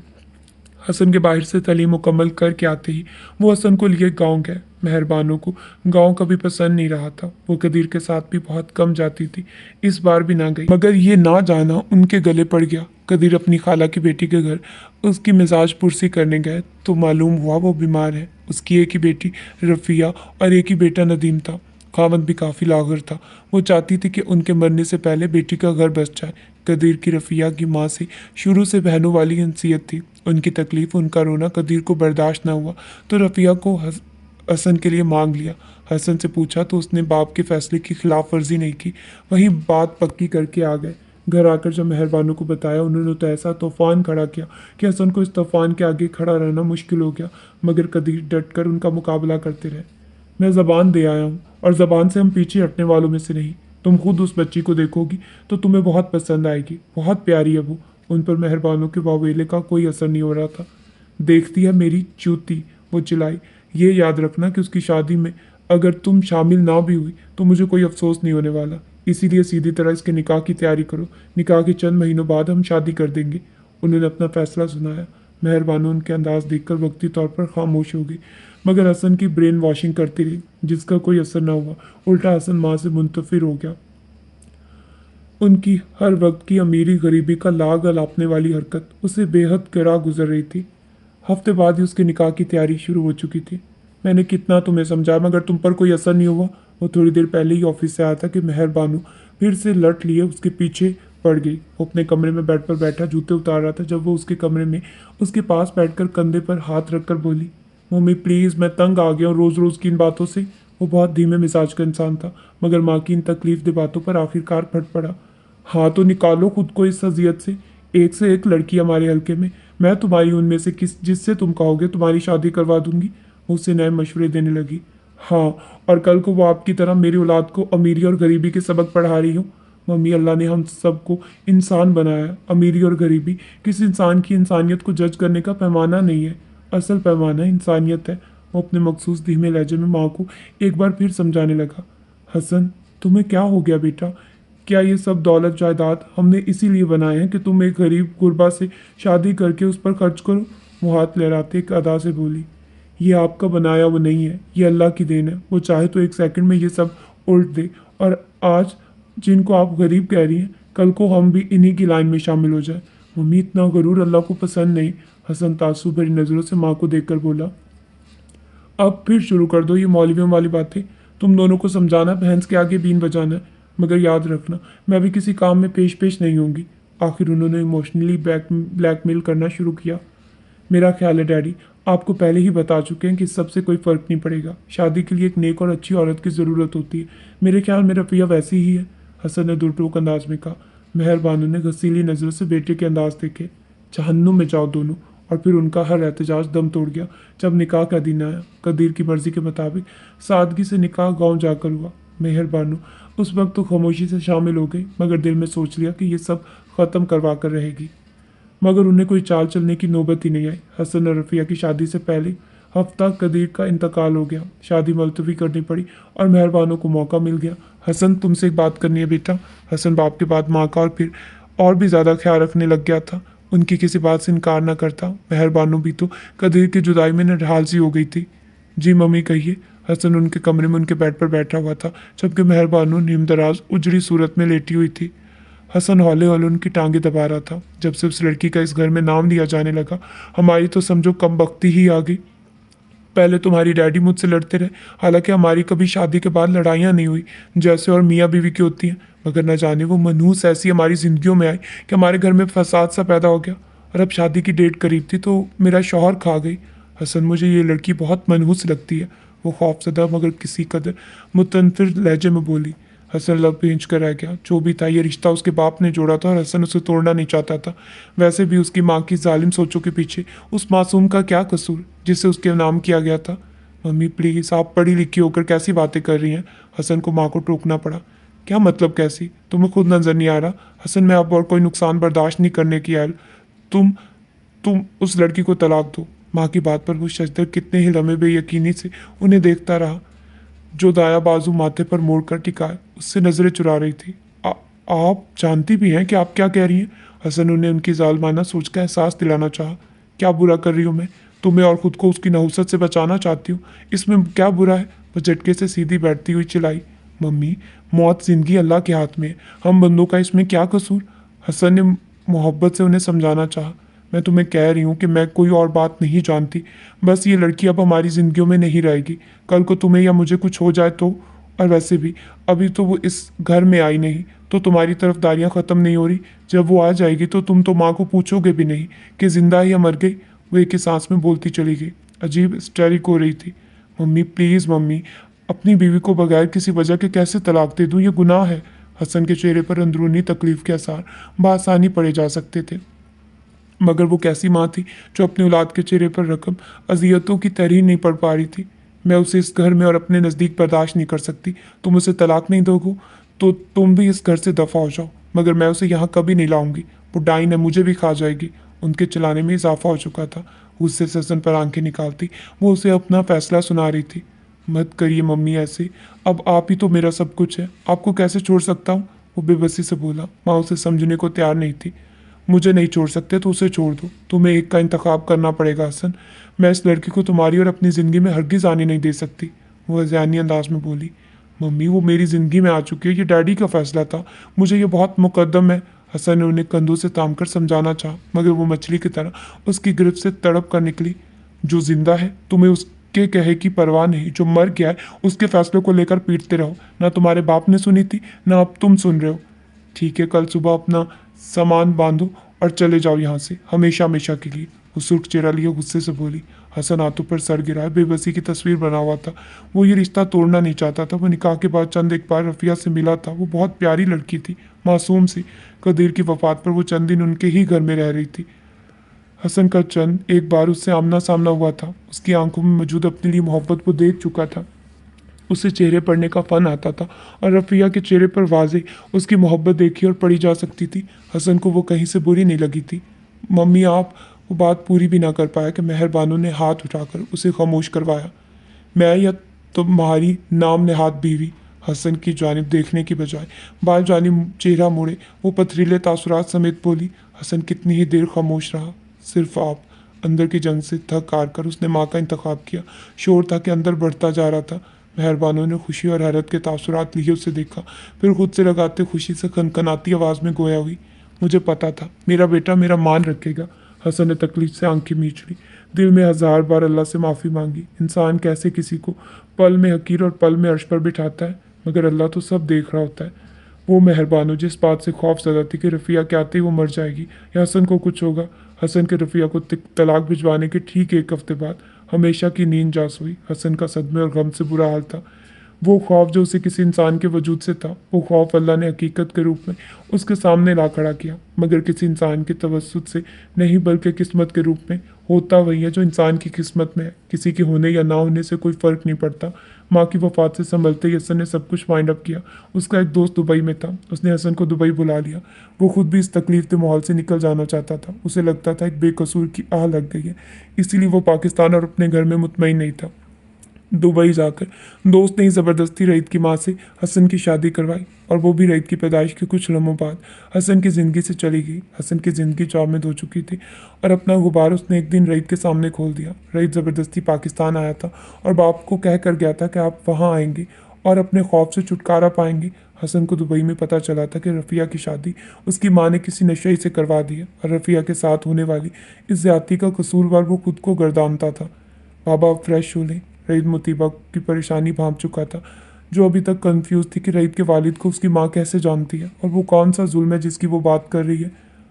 हसन के बाहर से तालीम मुकम्मल करके आते ही वो हसन को लिए गांव गए। मेहरबानों को गांव कभी पसंद नहीं रहा था। वो कदीर के साथ भी बहुत कम जाती थी, इस बार भी ना गई। मगर ये ना जाना उनके गले पड़ गया। कदीर अपनी खाला की बेटी के घर उसकी मिजाज पुरसी करने गए तो मालूम हुआ वो बीमार है। उसकी एक ही बेटी रफ़िया और एक ही बेटा नदीम था। खामद भी काफ़ी लागर था। वो चाहती थी कि उनके मरने से पहले बेटी का घर बस जाए। कदीर की रफ़िया की माँ से शुरू से बहनों वाली हंसीयत थी। उनकी तकलीफ़, उनका रोना कदीर को बर्दाश्त न हुआ तो रफ़िया को हसन के लिए मांग लिया। हसन से पूछा तो उसने बाप के फैसले की खिलाफ वर्जी नहीं की। वही बात पक्की करके आ गए। घर आकर जब मेहरबानों को बताया, उन्होंने तो ऐसा तूफान खड़ा किया कि हसन को इस तूफान के आगे खड़ा रहना मुश्किल हो गया। मगर कदीर डट कर उनका मुकाबला करते रहे। मैं ज़बान दे आया हूँ और ज़बान से हम पीछे हटने वालों में से नहीं। तुम खुद उस बच्ची को देखोगी तो तुम्हें बहुत पसंद आएगी। बहुत प्यारी है वो। उन पर मेहरबानों के वावेले का कोई असर नहीं हो रहा था। देखती है मेरी चूती, वो चिल्लाई। ये याद रखना कि उसकी शादी में अगर तुम शामिल ना भी हुई तो मुझे कोई अफसोस नहीं होने वाला। इसीलिए सीधी तरह इसके निकाह की तैयारी करो। निकाह के चंद महीनों बाद हम शादी कर देंगे। उन्होंने अपना फैसला सुनाया। मेहरबानों उनके अंदाज देखकर वक्ती तौर पर खामोश हो गई। मगर हसन की ब्रेन वॉशिंग करती रही, जिसका कोई असर न हुआ। उल्टा हसन माँ से मुंतफिर हो गया। उनकी हर वक्त की अमीरी गरीबी का लाग अलापने वाली हरकत उसे बेहद गिरा गुजर रही थी। हफ्ते बाद ही उसके निकाह की तैयारी शुरू हो चुकी थी। मैंने कितना तुम्हें समझाया मगर तुम पर कोई असर नहीं हुआ। वो थोड़ी देर पहले ही ऑफिस से आया था कि मेहरबानू फिर से लट लिए उसके पीछे पड़ गई। वो अपने कमरे में बेड पर बैठा जूते उतार रहा था जब वो उसके कमरे में उसके पास बैठकर कंधे पर हाथ रखकर बोली, मम्मी प्लीज़, मैं तंग आ गया हूँ रोज़ रोज़ की इन बातों से। वो बहुत धीमे मिजाज का इंसान था, मगर माँ की इन तकलीफ दे बातों पर आखिरकार फट पड़ा। हाँ तो निकालो खुद को इस अजियत से एक लड़की हमारे हल्के में। मैं तुम्हारी उनमें से किस जिससे तुम कहोगे तुम्हारी शादी करवा दूंगी। वो उससे नए मशवरे देने लगी। हाँ, और कल को वो आपकी तरह मेरी औलाद को अमीरी और गरीबी के सबक पढ़ा रही हो। मम्मी, अल्लाह ने हम सबको इंसान बनाया। अमीरी और गरीबी किसी इंसान की इंसानियत को जज करने का पैमाना नहीं है। असल पैमाना इंसानियत है। वो अपने मखसूस धीमे लहजे में माँ को एक बार फिर समझाने लगा। हसन, तुम्हें क्या हो गया बेटा? क्या ये सब दौलत जायदाद हमने इसीलिए बनाए हैं कि तुम एक गरीब गुरबा से शादी करके उस पर खर्च करो? वो हाथ लहराते एक अदा से बोली। ये आपका बनाया वो नहीं है, ये अल्लाह की देन है। वो चाहे तो एक सेकंड में ये सब उल्ट दे। और आज जिनको आप गरीब कह रही हैं, कल को हम भी इन्हीं की लाइन में शामिल हो जाए। मम्मी, इतना गरूर अल्लाह को पसंद नहीं। हसन तासुब भरी नज़रों से माँ को देखकर बोला। अब फिर शुरू कर दो ये मौलवियों वाली बातें। तुम दोनों को समझाना, भैंस के आगे बीन बजाना है। मगर याद रखना, मैं भी किसी काम में पेश नहीं होंगी। आखिर उन्होंने इमोशनली ब्लैकमेल करना शुरू किया। मेरा ख्याल है डैडी, आपको पहले ही बता चुके हैं कि इस सबसे कोई फ़र्क नहीं पड़ेगा। शादी के लिए एक नेक और अच्छी औरत की ज़रूरत होती है। मेरे ख्याल में रफ़िया वैसी ही है, हसन ने दुरटोक अंदाज में कहा। मेहरबानों ने घसीली नज़रों से बेटे के अंदाज देखे। जहन्नुम में जाओ दोनों। और फिर उनका हर एहतजाज दम तोड़ गया जब निकाह का दिन आया। कदीर की मर्जी के मुताबिक सादगी से निकाह गांव जाकर हुआ। मेहरबानू उस वक्त तो खामोशी से शामिल हो गई, मगर दिल में सोच लिया कि ये सब ख़त्म करवा कर रहेगी। मगर उन्हें कोई चाल चलने की नौबत ही नहीं आई। हसन और रफ़िया की शादी से पहले हफ्ता कदीर का इंतकाल हो गया। शादी मुलतवी करनी पड़ी और मेहरबानों को मौका मिल गया। हसन, तुमसे एक बात करनी है बेटा। हसन बाप के बाद माँ का और फिर और भी ज़्यादा ख्याल रखने लग गया था। उनकी किसी बात से इनकार न करता। मेहरबानों भी तो कदीर की जुदाई में नढाल सी हो गई थी। जी मम्मी, कहिए। हसन उनके कमरे में उनके बेड पर बैठा हुआ था, जबकि मेहरबानू नीमदराज उजड़ी सूरत में लेटी हुई थी। हसन हौले हौले उनकी टांगें दबा रहा था। जब से उस लड़की का इस घर में नाम लिया जाने लगा, हमारी तो समझो कम बख्ती ही आ गई। पहले तुम्हारी डैडी मुझसे लड़ते रहे, हालांकि हमारी कभी शादी के बाद लड़ाइयाँ नहीं हुई जैसे और मियाँ बीवी की होती हैं। मगर न जाने वो मनहूस ऐसी हमारी ज़िंदगियों में आई कि हमारे घर में फसाद सा पैदा हो गया। और अब शादी की डेट करीब थी तो मेरा शौहर खा गई। हसन, मुझे ये लड़की बहुत मनहूस लगती है। वो खौफजदा मगर किसी कदर मुतनफिर लहजे में बोली। हसन लब भींच कर रह गया। जो भी था, ये रिश्ता उसके बाप ने जोड़ा था और हसन उसे तोड़ना नहीं चाहता था। वैसे भी उसकी माँ की जालिम सोचों के पीछे उस मासूम का क्या कसूर जिसे उसके नाम किया गया था। मम्मी प्लीज़, आप पढ़ी लिखी होकर कैसी बातें कर रही हैं? हसन को माँ को टोकना पड़ा। क्या मतलब कैसी? तुम्हें खुद नजर नहीं आ रहा? हसन, मैं अब और कोई नुकसान बर्दाश्त नहीं करने की आयल। तुम तुम उस लड़की को तलाक दो। माँ की बात पर वो शजदर कितने ही लम्हे बेयकीनी से उन्हें देखता रहा, जो दाया बाजू माथे पर मोड़कर टिकाए उससे नजरें चुरा रही थी। आप जानती भी हैं कि आप क्या कह रही हैं? हसन उन्हें उनकी जालमाना सोच का एहसास दिलाना चाहा। क्या बुरा कर रही हूँ मैं? तुम्हें और खुद को उसकी नहुसत से बचाना चाहती हूँ, इसमें क्या बुरा है? वो झटके से सीधी बैठती हुई चिल्लाई, मम्मी, मौत जिंदगी अल्लाह के हाथ में है, हम बंदों का इसमें क्या कसूर? हसन ने मोहब्बत से उन्हें समझाना चाहा। मैं तुम्हें कह रही हूँ कि मैं कोई और बात नहीं जानती, बस ये लड़की अब हमारी जिंदगियों में नहीं रहेगी। कल को तुम्हें या मुझे कुछ हो जाए तो, और वैसे भी अभी तो वो इस घर में आई नहीं, तो तुम्हारी तरफदारियां ख़त्म नहीं हो रही। जब वो आ जाएगी तो तुम तो माँ को पूछोगे भी नहीं कि जिंदा है या मर गई। वो एक ही सांस में बोलती चली गई। अजीब हिस्टेरिक हो रही थी। मम्मी प्लीज़ मम्मी, अपनी बीवी को बगैर किसी वजह के कैसे तलाक दे दूँ? ये गुनाह है। हसन के चेहरे पर अंदरूनी तकलीफ के आसार बआसानी पड़े जा सकते थे, मगर वो कैसी माँ थी जो अपनी औलाद के चेहरे पर रकम अजियतों की तहरीर नहीं पढ़ पा रही थी। मैं उसे इस घर में और अपने नज़दीक बर्दाश्त नहीं कर सकती। तुम उसे तलाक नहीं दोगे तो तुम भी इस घर से दफ़ा हो जाओ, मगर मैं उसे यहाँ कभी नहीं लाऊंगी। वो डाइन है, मुझे भी खा जाएगी। उनके चलाने में इजाफा हो चुका था। उससे ससन पर आंखें निकालती वो उसे अपना फैसला सुना रही थी। मत करिए मम्मी ऐसे, अब आप ही तो मेरा सब कुछ है, आपको कैसे छोड़ सकता हूँ? वो बेबसी से बोला। माँ उसे समझने को तैयार नहीं थी। मुझे नहीं छोड़ सकते तो उसे छोड़ दो, तुम्हें एक का इंतखाब करना पड़ेगा हसन। मैं इस लड़की को तुम्हारी और अपनी ज़िंदगी में हरगिज़ आने नहीं दे सकती। वो अज़ानी अंदाज में बोली। मम्मी, वो मेरी ज़िंदगी में आ चुकी है, ये डैडी का फैसला था, मुझे ये बहुत मुकद्दम है। हसन ने उन्हें कंधों से थाम कर समझाना चाहा, मगर वो मछली की तरह उसकी गिरफ्त से तड़प कर निकली। जो जिंदा है तुम्हें उसके कहे की परवाह नहीं, जो मर गया है उसके फैसले को लेकर पीटते रहो। ना तुम्हारे बाप ने सुनी थी, ना अब तुम सुन रहे हो। ठीक है, कल सुबह अपना सामान बांधो और चले जाओ यहाँ से, हमेशा हमेशा के लिए। वो सुर्ख चेहरा लिए गुस्से से बोली। हसन हाथों पर सर गिराए बेबसी की तस्वीर बना हुआ था। वो ये रिश्ता तोड़ना नहीं चाहता था। वो निकाह के बाद चंद एक बार रफिया से मिला था। वो बहुत प्यारी लड़की थी, मासूम सी। कदीर की वफात पर वो चंद दिन उनके ही घर में रह रही थी। हसन का चंद एक बार उससे आमना सामना हुआ था। उसकी आंखों में मौजूद अपने लिए मोहब्बत वो देख चुका था। उसे चेहरे पढ़ने का फ़न आता था और रफ़िया के चेहरे पर वाजे उसकी मोहब्बत देखी और पढ़ी जा सकती थी। हसन को वो कहीं से बुरी नहीं लगी थी। मम्मी आप, वो बात पूरी भी ना कर पाया कि मेहरबानों ने हाथ उठाकर उसे खामोश करवाया। मैं या तुम्हारी नाम नेहात बीवी। हसन की जानिब देखने की बजाय बाल जानिब चेहरा मोड़े वो पथरीले तासुरात समेत बोली। हसन कितनी ही देर खामोश रहा। सिर्फ आप। अंदर की जंग से थक हार कर उसने माँ का इंतखाब किया। शोर था कि अंदर बढ़ता जा रहा था। मेहरबानों ने खुशी और हैरत के तासुरात लिए उसे देखा, फिर खुद से लगाते खुशी से खनखनाती आवाज़ में गोया हुई। मुझे पता था मेरा बेटा मेरा मान रखेगा। हसन ने तकलीफ से आंखें मीच ली। दिल में हज़ार बार अल्लाह से माफ़ी मांगी। इंसान कैसे किसी को पल में हकीर और पल में अर्श पर बिठाता है, मगर अल्लाह तो सब देख रहा होता है। वो मेहरबानों जिस बात से खौफ ज़दा थी कि रफ़िया के आते ही वो मर जाएगी या हसन को कुछ होगा, हसन के रफ़िया को तलाक भिजवाने के ठीक एक हफ्ते बाद हमेशा की नींद जा सोई। हसन का सदमे और गम से बुरा हाल था। वो खौफ जो उसे किसी इंसान के वजूद से था, वो खौफ अल्लाह ने हकीकत के रूप में उसके सामने ला खड़ा किया, मगर किसी इंसान के तवस्सुत से नहीं बल्कि किस्मत के रूप में। होता वही है जो इंसान की किस्मत में है। किसी के होने या ना होने से कोई फ़र्क नहीं पड़ता। माँ की वफात से संभलते ही हसन ने सब कुछ वाइंड अप किया। उसका एक दोस्त दुबई में था। उसने हसन को दुबई बुला लिया। वो खुद भी इस तकलीफ के माहौल से निकल जाना चाहता था। उसे लगता था एक बेकसूर की आह लग गई है, इसीलिए वो पाकिस्तान और अपने घर में मुतमईन नहीं था। दुबई जाकर दोस्त ने ही ज़बरदस्ती रईद की माँ से हसन की शादी करवाई, और वो भी रईद की पैदाइश के कुछ लम्हों बाद हसन की ज़िंदगी से चली गई। हसन की ज़िंदगी जामिद हो चुकी थी और अपना गुबार उसने एक दिन रईद के सामने खोल दिया। रईद ज़बरदस्ती पाकिस्तान आया था और बाप को कह कर गया था कि आप वहाँ आएंगे और अपने खौफ से छुटकारा पाएंगे। हसन को दुबई में पता चला था कि रफ़िया की शादी उसकी माँ ने किसी नशे से करवा दी है, और रफ़िया के साथ होने वाली इस ज़्यादती का कसूरवार वो खुद को गर्दानता था। बाबा आप फ्रेश हो लें। रईद मुतीबा की परेशानी भांप चुका था, जो अभी तक कंफ्यूज थी कि रईद के वालिद को उसकी माँ कैसे जानती है और वो कौन सा जुल्म है जिसकी वो बात कर रही है।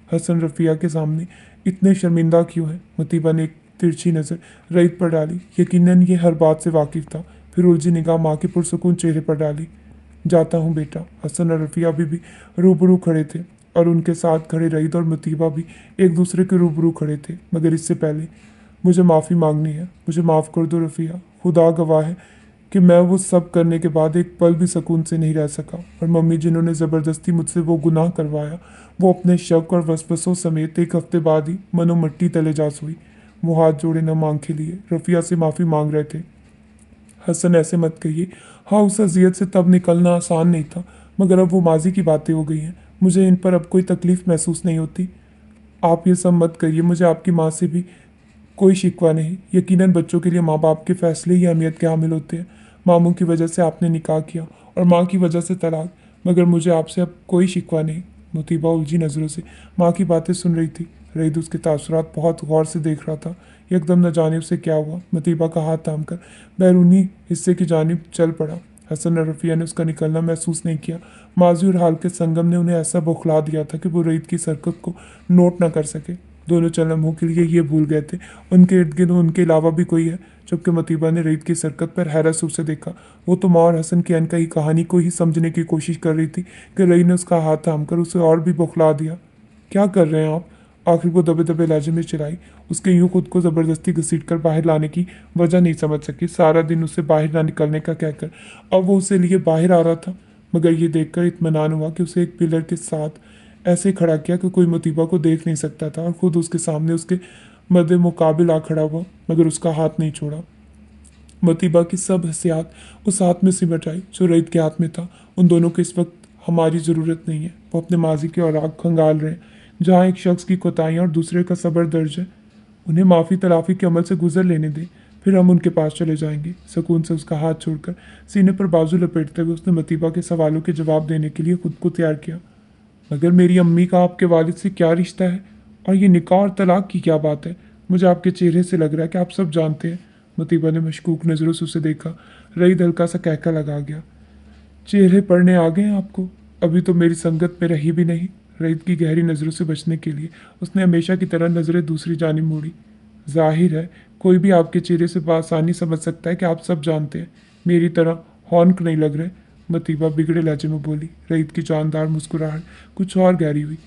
हसन रफ़िया के सामने इतने शर्मिंदा क्यों है? मुतीबा ने एक तिरछी नज़र रईद पर डाली। यकीनन ये हर बात से वाकिफ़ था। फिर उलझी निगाह माँ के पुरसुकून चेहरे पर डाली। जाता हूँ बेटा। हसन और रफ़िया अभी भी रूबरू खड़े थे, और उनके साथ खड़े रईद और मुतीबा भी एक दूसरे के रूबरू खड़े थे। मगर इससे पहले मुझे माफ़ी मांगनी है। मुझे माफ़ कर दो रफ़िया। खुदा गवाह है कि मैं वो सब करने के बाद एक पल भी सुकून से नहीं रह सका, और मम्मी जिन्होंने ज़बरदस्ती मुझसे वो गुनाह करवाया, वो अपने शक और वसवसों समेत एक हफ्ते बाद ही मनो मट्टी तले जा सोई। वो हाथ जोड़े न आंखें लिए रफ़िया से माफ़ी मांग रहे थे। हसन ऐसे मत कहिए। हाँ, उस अजियत से तब निकलना आसान नहीं था, मगर अब वो माजी की बातें हो गई हैं। मुझे इन पर अब कोई तकलीफ़ महसूस नहीं होती। आप ये सब मत करिए। मुझे आपकी माँ से भी कोई शिकवा नहीं। यकीनन बच्चों के लिए माँ बाप के फैसले ही अहमियत के हामिल होते हैं। मामू की वजह से आपने निकाह किया और माँ की वजह से तलाक, मगर मुझे आपसे अब कोई शिकवा नहीं। मुतीबा उलझी नज़रों से माँ की बातें सुन रही थी। रईद उसके तासुरात बहुत गौर से देख रहा था। एकदम न जाने उसे क्या हुआ, मुतीबा का हाथ थाम कर बैरूनी हिस्से की जानिब चल पड़ा। हसन और रफ़िया ने उसका निकलना महसूस नहीं किया। माजी और हाल के संगम ने उन्हें ऐसा बौखला दिया था कि वो रईद की हरकत को नोट न कर सके। दोनों चंद लम्हों के लिए ये भूल गए थे उनके इर्द गिर्द उनके अलावा भी कोई है। जबकि मुतीबा ने रईद की हरकत पर हैरत से उसे देखा। वो तो माँ और हसन की अनकही कहानी को ही समझने की कोशिश कर रही थी कि रईद ने उसका हाथ थामकर उसे और भी बौखला दिया। क्या कर रहे हैं आप? आखिर वो दबे दबे लहजे में चिल्लाई। उसके यूं खुद को ज़बरदस्ती घसीटकर बाहर लाने की वजह नहीं समझ सकी। सारा दिन उसे बाहर ना निकलने का कहकर अब वो उसे लिए बाहर आ रहा था। मगर ये देखकर इत्मीनान हुआ कि उसे एक पिलर के साथ ऐसे खड़ा किया कि कोई मुतीबा को देख नहीं सकता था और खुद उसके सामने उसके मद्दे मुकाबिल आ खड़ा हुआ, मगर उसका हाथ नहीं छोड़ा। मुतीबा की सब हसियात उस हाथ में सिमट आई जो रईद के हाथ में था। उन दोनों को इस वक्त हमारी ज़रूरत नहीं है। वो अपने माजी के औराक खंगाल रहे हैं, जहाँ एक शख्स की कोताहियाँ और दूसरे का सब्र दर्ज है। उन्हें माफ़ी तलाफ़ी के अमल से गुजर लेने दें, फिर हम उनके पास चले जाएंगे। सुकून से उसका हाथ छोड़कर सीने पर बाजू लपेटते हुए उसने मुतीबा के सवालों के जवाब देने के लिए खुद को तैयार किया। मगर मेरी अम्मी का आपके वालिद से क्या रिश्ता है? और ये निकाह और तलाक की क्या बात है? मुझे आपके चेहरे से लग रहा है कि आप सब जानते हैं। मुतीबा ने मशकूक नज़रों से उसे देखा। रईद हल्का सा कहका लगा गया। चेहरे पढ़ने आ गए हैं आपको? अभी तो मेरी संगत में रही भी नहीं। रईद की गहरी नज़रों से बचने के लिए उसने हमेशा की तरह नज़रें दूसरी जानिब मोड़ी। जाहिर है कोई भी आपके चेहरे से बआसानी समझ सकता है कि आप सब जानते हैं। मेरी तरह हॉन्क नहीं लग रहे। मुतीबा बिगड़े लहजे में बोली। रईद की जानदार मुस्कुराहट कुछ और गहरी हुई।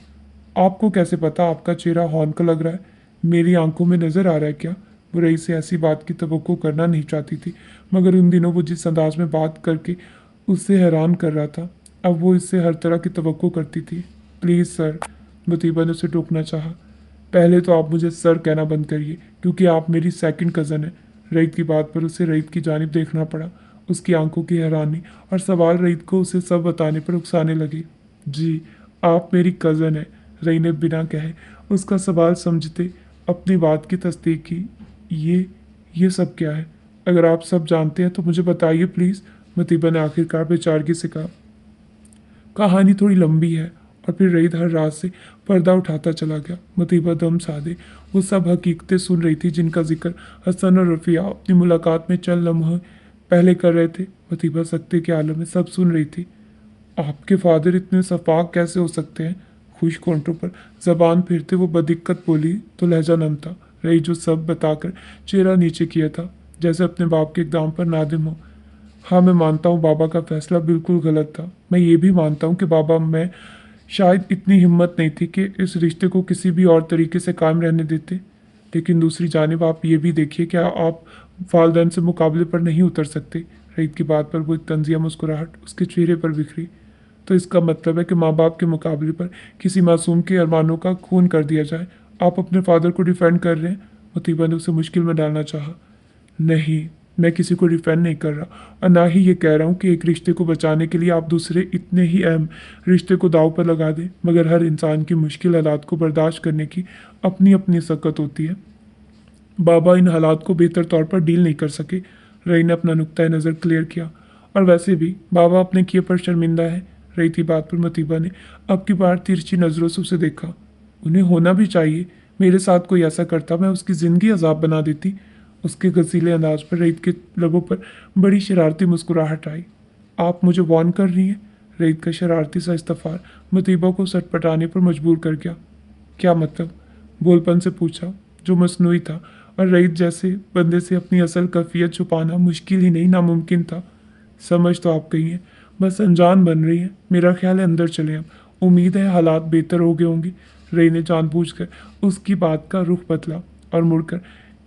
आपको कैसे पता आपका चेहरा हॉन्क लग रहा है? मेरी आंखों में नज़र आ रहा है क्या? वो रईद से ऐसी बात की तवक्को करना नहीं चाहती थी, मगर उन दिनों वो जिस अंदाज में बात करके उससे हैरान कर रहा था, अब वो इससे हर तरह की तवक्को करती थी। प्लीज़ सर, मुतीबा ने उसे टोकना चाहा। पहले तो आप मुझे सर कहना बंद करिए, क्योंकि आप मेरी सेकंड कज़न हैं। रईद की बात पर उसे रईद की जानिब देखना पड़ा। उसकी आंखों की हैरानी और सवाल रईद को उसे सब बताने पर उकसाने लगे। जी, आप मेरी कज़न हैं। रईद ने बिना कहे उसका सवाल समझते अपनी बात की तस्दीक की। ये सब क्या है? अगर आप सब जानते हैं तो मुझे बताइए प्लीज़, मुतीबा ने आखिरकार बेचारगी से कहा। कहानी थोड़ी लंबी है। और फिर रईद हर रात से पर्दा उठाता चला गया। मुतीबा दम साधे वो सब हकीकतें सुन रही थी जिनका जिक्र हसन और रफ़िया अपनी मुलाकात में चंद लम्हे पहले कर रहे थे। मुतीबा सकते के आलम में सब सुन रही थी। आपके फादर इतने सफाक कैसे हो सकते हैं? खुश होंठों पर जबान फिरते वो बदिक्कत बोली तो लहजा नम था। रईद जो सब बताकर चेहरा नीचे किया था, जैसे अपने बाप के इक़दाम पर नादिम हो। हाँ, मैं मानता हूँ बाबा का फैसला बिल्कुल गलत था। मैं ये भी मानता हूँ कि बाबा में शायद इतनी हिम्मत नहीं थी कि इस रिश्ते को किसी भी और तरीके से कायम रहने देते। लेकिन दूसरी जानिब आप ये भी देखिए, क्या आप वालदैन से मुकाबले पर नहीं उतर सकते? रईद की बात पर वो एक तंजिया मुस्कुराहट उसके चेहरे पर बिखरी। तो इसका मतलब है कि माँ बाप के मुकाबले पर किसी मासूम के अरमानों का खून कर दिया जाए? आप अपने फादर को डिफेंड कर रहे हैं? मुतीबा ने उसे मुश्किल में डालना चाहा। नहीं, मैं किसी को डिफेंड नहीं कर रहा, और ना ही ये कह रहा हूँ कि एक रिश्ते को बचाने के लिए आप दूसरे इतने ही अहम रिश्ते को दाव पर लगा दें। मगर हर इंसान की मुश्किल हालात को बर्दाश्त करने की अपनी अपनी सकत होती है। बाबा इन हालात को बेहतर तौर पर डील नहीं कर सके। रई ने अपना नुक्ता नज़र क्लियर किया। और वैसे भी बाबा अपने किए पर शर्मिंदा है। रई की बात पर मुतीबा ने अब की बार तिरछी नज़रों से उसे देखा। उन्हें होना भी चाहिए। मेरे साथ कोई ऐसा करता, मैं उसकी ज़िंदगी अजाब बना देती। उसके गसीले अंदाज पर रईद के लबों पर बड़ी शरारती मुस्कुराहट आई। आप मुझे वार्न कर रही हैं? रईद का शरारती सा इस्तफार मुतीबा को सटपटाने पर मजबूर कर गया। क्या मतलब? बोलपन से पूछा, जो मसनूई था, और रईद जैसे बंदे से अपनी असल कैफियत छुपाना मुश्किल ही नहीं नामुमकिन था। समझ तो आप गई हैं, बस अनजान बन रही हैं। मेरा ख्याल है अंदर चले अब, उम्मीद है हालात बेहतर हो गए होंगे। रई ने जानबूझकर उसकी बात का रुख बदला और मुड़कर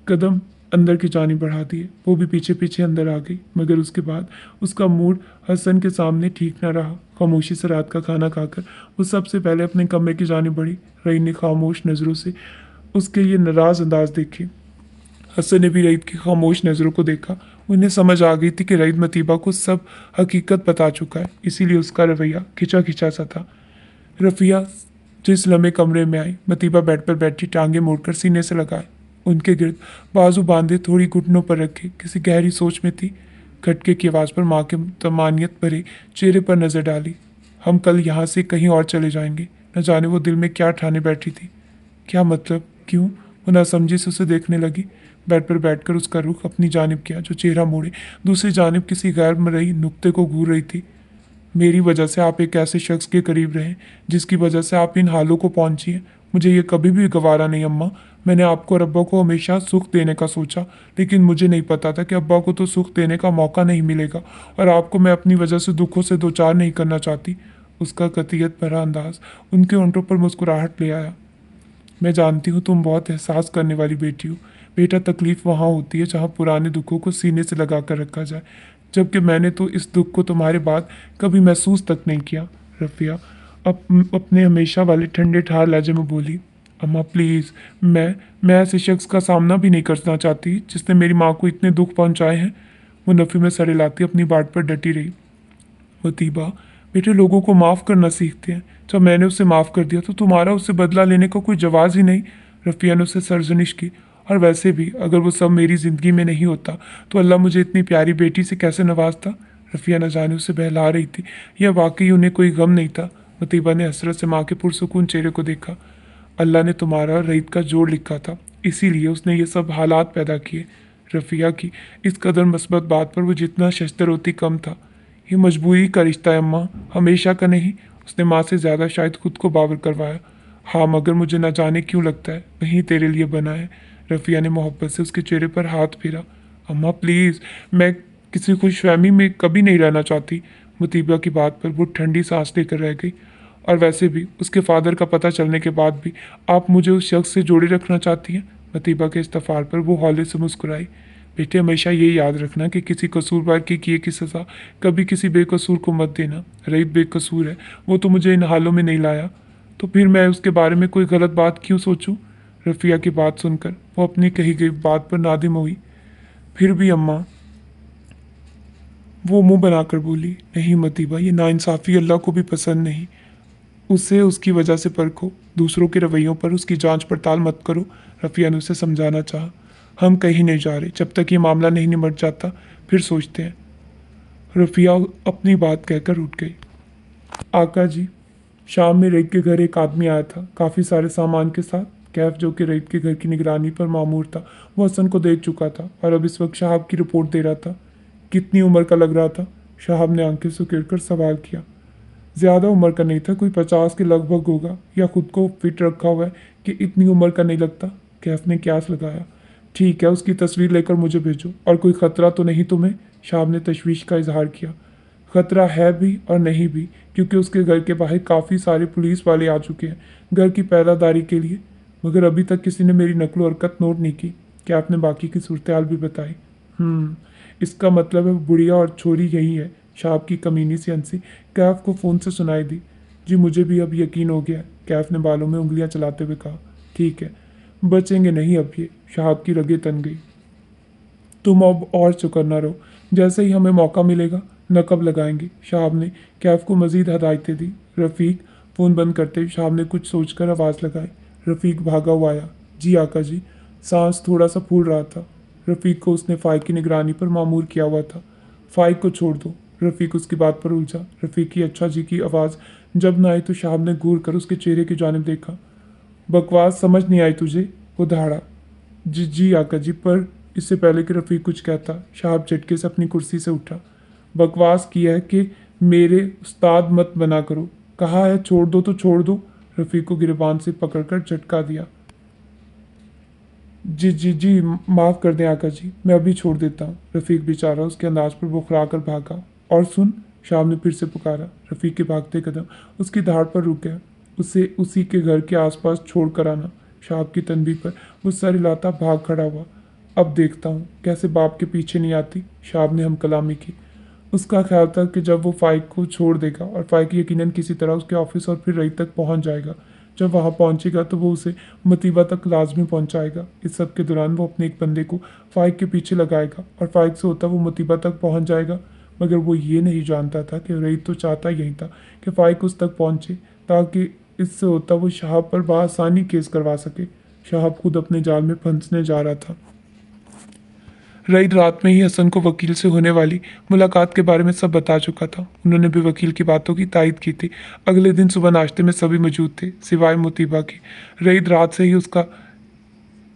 कदम अंदर की जानी बढ़ा दिए। वो भी पीछे पीछे अंदर आ गई, मगर उसके बाद उसका मूड हसन के सामने ठीक न रहा। खामोशी से रात का खाना खाकर वो सबसे पहले अपने कमरे की जानी बढ़ी। रई ने खामोश नज़रों से उसके ये नाराज़ अंदाज देखे। हसन ने भी रईद की खामोश नज़रों को देखा। उन्हें समझ आ गई थी कि रईद मतीबा को सब हकीकत बता चुका है, इसीलिए उसका रवैया खिंचा खिंचा सा था। रफ़िया जिस लम्हे कमरे में आई, मतीबा बेड पर बैठी टांगे मोड़कर सीने से लगाए। उनके गिर्द बाजू बांधे थोड़ी घुटनों पर रखे किसी गहरी सोच में थी। खटके की आवाज़ पर माँ के तमानियत भरे चेहरे पर नजर डाली। हम कल यहाँ से कहीं और चले जाएंगे। न जाने वो दिल में क्या ठाने बैठी थी। क्या मतलब, क्यों? वो नासमझी से उसे देखने लगी। बेड पर बैठकर उसका रुख अपनी जानिब किया, जो चेहरा मोड़े दूसरी जानिब किसी गैर मरई नुक्ते को घूर रही थी। मेरी वजह से आप एक ऐसे शख्स के करीब रहे जिसकी वजह से आप इन हालों को पहुंची हैं। मुझे ये कभी भी गवारा नहीं अम्मा। मैंने आपको और अब्बा को हमेशा सुख देने का सोचा, लेकिन मुझे नहीं पता था कि अब्बा को तो सुख देने का मौका नहीं मिलेगा और आपको मैं अपनी वजह से दुखों से दो चार नहीं करना चाहती। उसका कतियत भरा अंदाज उनके होंठों पर मुस्कुराहट ले आया। मैं जानती हूँ तुम बहुत एहसास करने वाली बेटी हो। बेटा, तकलीफ वहाँ होती है जहाँ पुराने दुखों को सीने से लगा कर रखा जाए, जबकि मैंने तो इस दुख को तुम्हारे बाद कभी महसूस तक नहीं किया। रफ़िया अपने हमेशा वाले ठंडे ठार लहजे में बोली, अम्मा प्लीज़, मैं ऐसे शख्स का सामना भी नहीं करना चाहती जिसने मेरी माँ को इतने दुख पहुँचाए हैं। वो नफ़ी में सरे लाती अपनी बाट पर डटी रही। वतीबा, बेटे लोगों को माफ़ करना सीखते हैं। जब मैंने उसे माफ़ कर दिया तो तुम्हारा उससे बदला लेने का कोई जवाज़ ही नहीं। रफ़िया ने उसे सरजनिश की। और वैसे भी अगर वो सब मेरी ज़िंदगी में नहीं होता तो अल्लाह मुझे इतनी प्यारी बेटी से कैसे नवाजता। रफ़िया न जाने उसे बहला रही थी या वाकई उन्हें कोई गम नहीं था। वतीबा ने हसरत से माँ के पुरसुकून चेहरे को देखा। अल्लाह ने तुम्हारा रईत का जोड़ लिखा था, इसीलिए उसने ये सब हालात पैदा किए। रफ़िया की इस कदर मस्बत बात पर वो जितना शश्तर होती कम था। ये मजबूरी का रिश्ता है अम्मा, हमेशा का नहीं। उसने माँ से ज़्यादा शायद खुद को बावर करवाया। हाँ, मगर मुझे न जाने क्यों लगता है वही तेरे लिए बना है। रफ़िया ने मोहब्बत से उसके चेहरे पर हाथ फेरा। अम्मा प्लीज़, मैं किसी खुशफहमी में कभी नहीं रहना चाहती। मुतीबा की बात पर वो ठंडी सांस लेकर रह गई। और वैसे भी उसके फादर का पता चलने के बाद भी आप मुझे उस शख्स से जोड़े रखना चाहती हैं। मुतीबा के इस्तफार पर वो हौले से मुस्कुराई। बेटे, हमेशा ये याद रखना कि किसी कसूरवार के किए की सज़ा कभी किसी बेकसूर को मत देना। रईत बेकसूर है, वो तो मुझे इन हालों में नहीं लाया, तो फिर मैं उसके बारे में कोई गलत बात क्यों सोचूं? रफ़िया की बात सुनकर वो अपनी कही गई बात पर नादिम हुई। फिर भी अम्मा, वो मुंह बनाकर बोली, नहीं मतीबा, ये नाइंसाफ़ी अल्लाह को भी पसंद नहीं। उसे उसकी वजह से परखो, दूसरों के रवैयों पर उसकी जांच पड़ताल मत करो। रफ़िया ने उसे समझाना चाहा। हम कहीं नहीं जा रहे, जब तक ये मामला नहीं निमट जाता फिर सोचते हैं। रफ़िया अपनी बात कहकर उठ गई। आका जी, शाम में रईत के घर एक आदमी आया था, काफ़ी सारे सामान के साथ। कैफ, जो कि रईत के घर की निगरानी पर मामूर था, वो हसन को देख चुका था और अब इस वक्त शहाब की रिपोर्ट दे रहा था। कितनी उम्र का लग रहा था? शहाब ने आंखें सुकेड़ कर सवाल किया। ज़्यादा उम्र का नहीं था, कोई 50 के लगभग होगा, या खुद को फिट रखा हुआ है कि इतनी उम्र का नहीं लगता। कैफ ने क्यास लगाया। ठीक है, उसकी तस्वीर लेकर मुझे भेजो। और कोई ख़तरा तो नहीं तुम्हें? शाम ने तशवीश का इजहार किया। ख़तरा है भी और नहीं भी, क्योंकि उसके घर के बाहर काफ़ी सारे पुलिस वाले आ चुके हैं घर की पहरादारी के लिए, मगर अभी तक किसी ने मेरी नकलो हरकत नोट नहीं की। क्या आपने बाकी की सूरत हाल भी बताई? इसका मतलब है बुढ़िया और छोरी यही है। शाहब की कमीनी सी हंसी कैफ को फ़ोन से सुनाई दी। जी, मुझे भी अब यकीन हो गया, कैफ ने बालों में उंगलियां चलाते हुए कहा। ठीक है, बचेंगे नहीं अब ये। शाहब की रगें तन गई। तुम अब और चुकर न रहो, जैसे ही हमें मौका मिलेगा नकब लगाएंगे। शाहब ने कैफ को मजीद हदायतें दी। रफ़ीक, फ़ोन बंद करते शाहब ने कुछ सोचकर आवाज़ लगाई। रफ़ीक भागा हुआ आया। जी आका जी। सांस थोड़ा सा फूल रहा था। रफ़ीक को उसने फ़ाइक की निगरानी पर मामूर किया हुआ था। फ़ाइक को छोड़ दो। रफ़ीक उसकी बात पर उलझा। रफ़ीक की अच्छा जी की आवाज़ जब न आई तो शाहब ने घूर कर उसके चेहरे की जानिब देखा। बकवास समझ नहीं आई तुझे? वो दहाड़ा। जी जी आका जी, पर इससे पहले कि रफ़ीक कुछ कहता, शाहब झटके से अपनी कुर्सी से उठा। बकवास किया है कि मेरे उस्ताद मत बना करो। कहा है छोड़ दो तो छोड़ दो। रफ़ीक को गिरबान से पकड़कर झटका दिया। जी जी जी, माफ़ कर दें आका जी, मैं अभी छोड़ देता हूँ। रफ़ीक बेचारा उसके अंदाज पर बुखरा कर भागा। और सुन, शाम ने फिर से पुकारा। रफ़ीक के भागते कदम उसकी धाड़ पर रुक गया। उसे उसी के घर के आसपास छोड़ कर आना। शाहब की तनबीह पर वो सर हिलाता भाग खड़ा हुआ। अब देखता हूँ कैसे बाप के पीछे नहीं आती। शाहब ने हम कलामी की। उसका ख्याल था कि जब वो फ़ाइक को छोड़ देगा और फ़ाइक यकीनन किसी तरह उसके ऑफिस और फिर रई तक पहुंच जाएगा। जब वहां पहुंचेगा तो वो उसे मतीबा तक लाजमी पहुंचाएगा। इस सब के दौरान वो अपने एक बंदे को फ़ाइक के पीछे लगाएगा और फ़ाइक से होता वो मतीबा तक पहुंच जाएगा। मगर वो ये नहीं जानता था कि रई तो चाहता यही था कि फ़ाइक उस तक पहुंचे, ताकि इससे होता वो शहाब पर बआसानी केस करवा सके। शहाब खुद अपने जाल में फंसने जा रहा था। रईद रात में ही हसन को वकील से होने वाली मुलाकात के बारे में सब बता चुका था। उन्होंने भी वकील की बातों की तायद की थी। अगले दिन सुबह नाश्ते में सभी मौजूद थे सिवाय मुतीबा के। रईद रात से ही उसका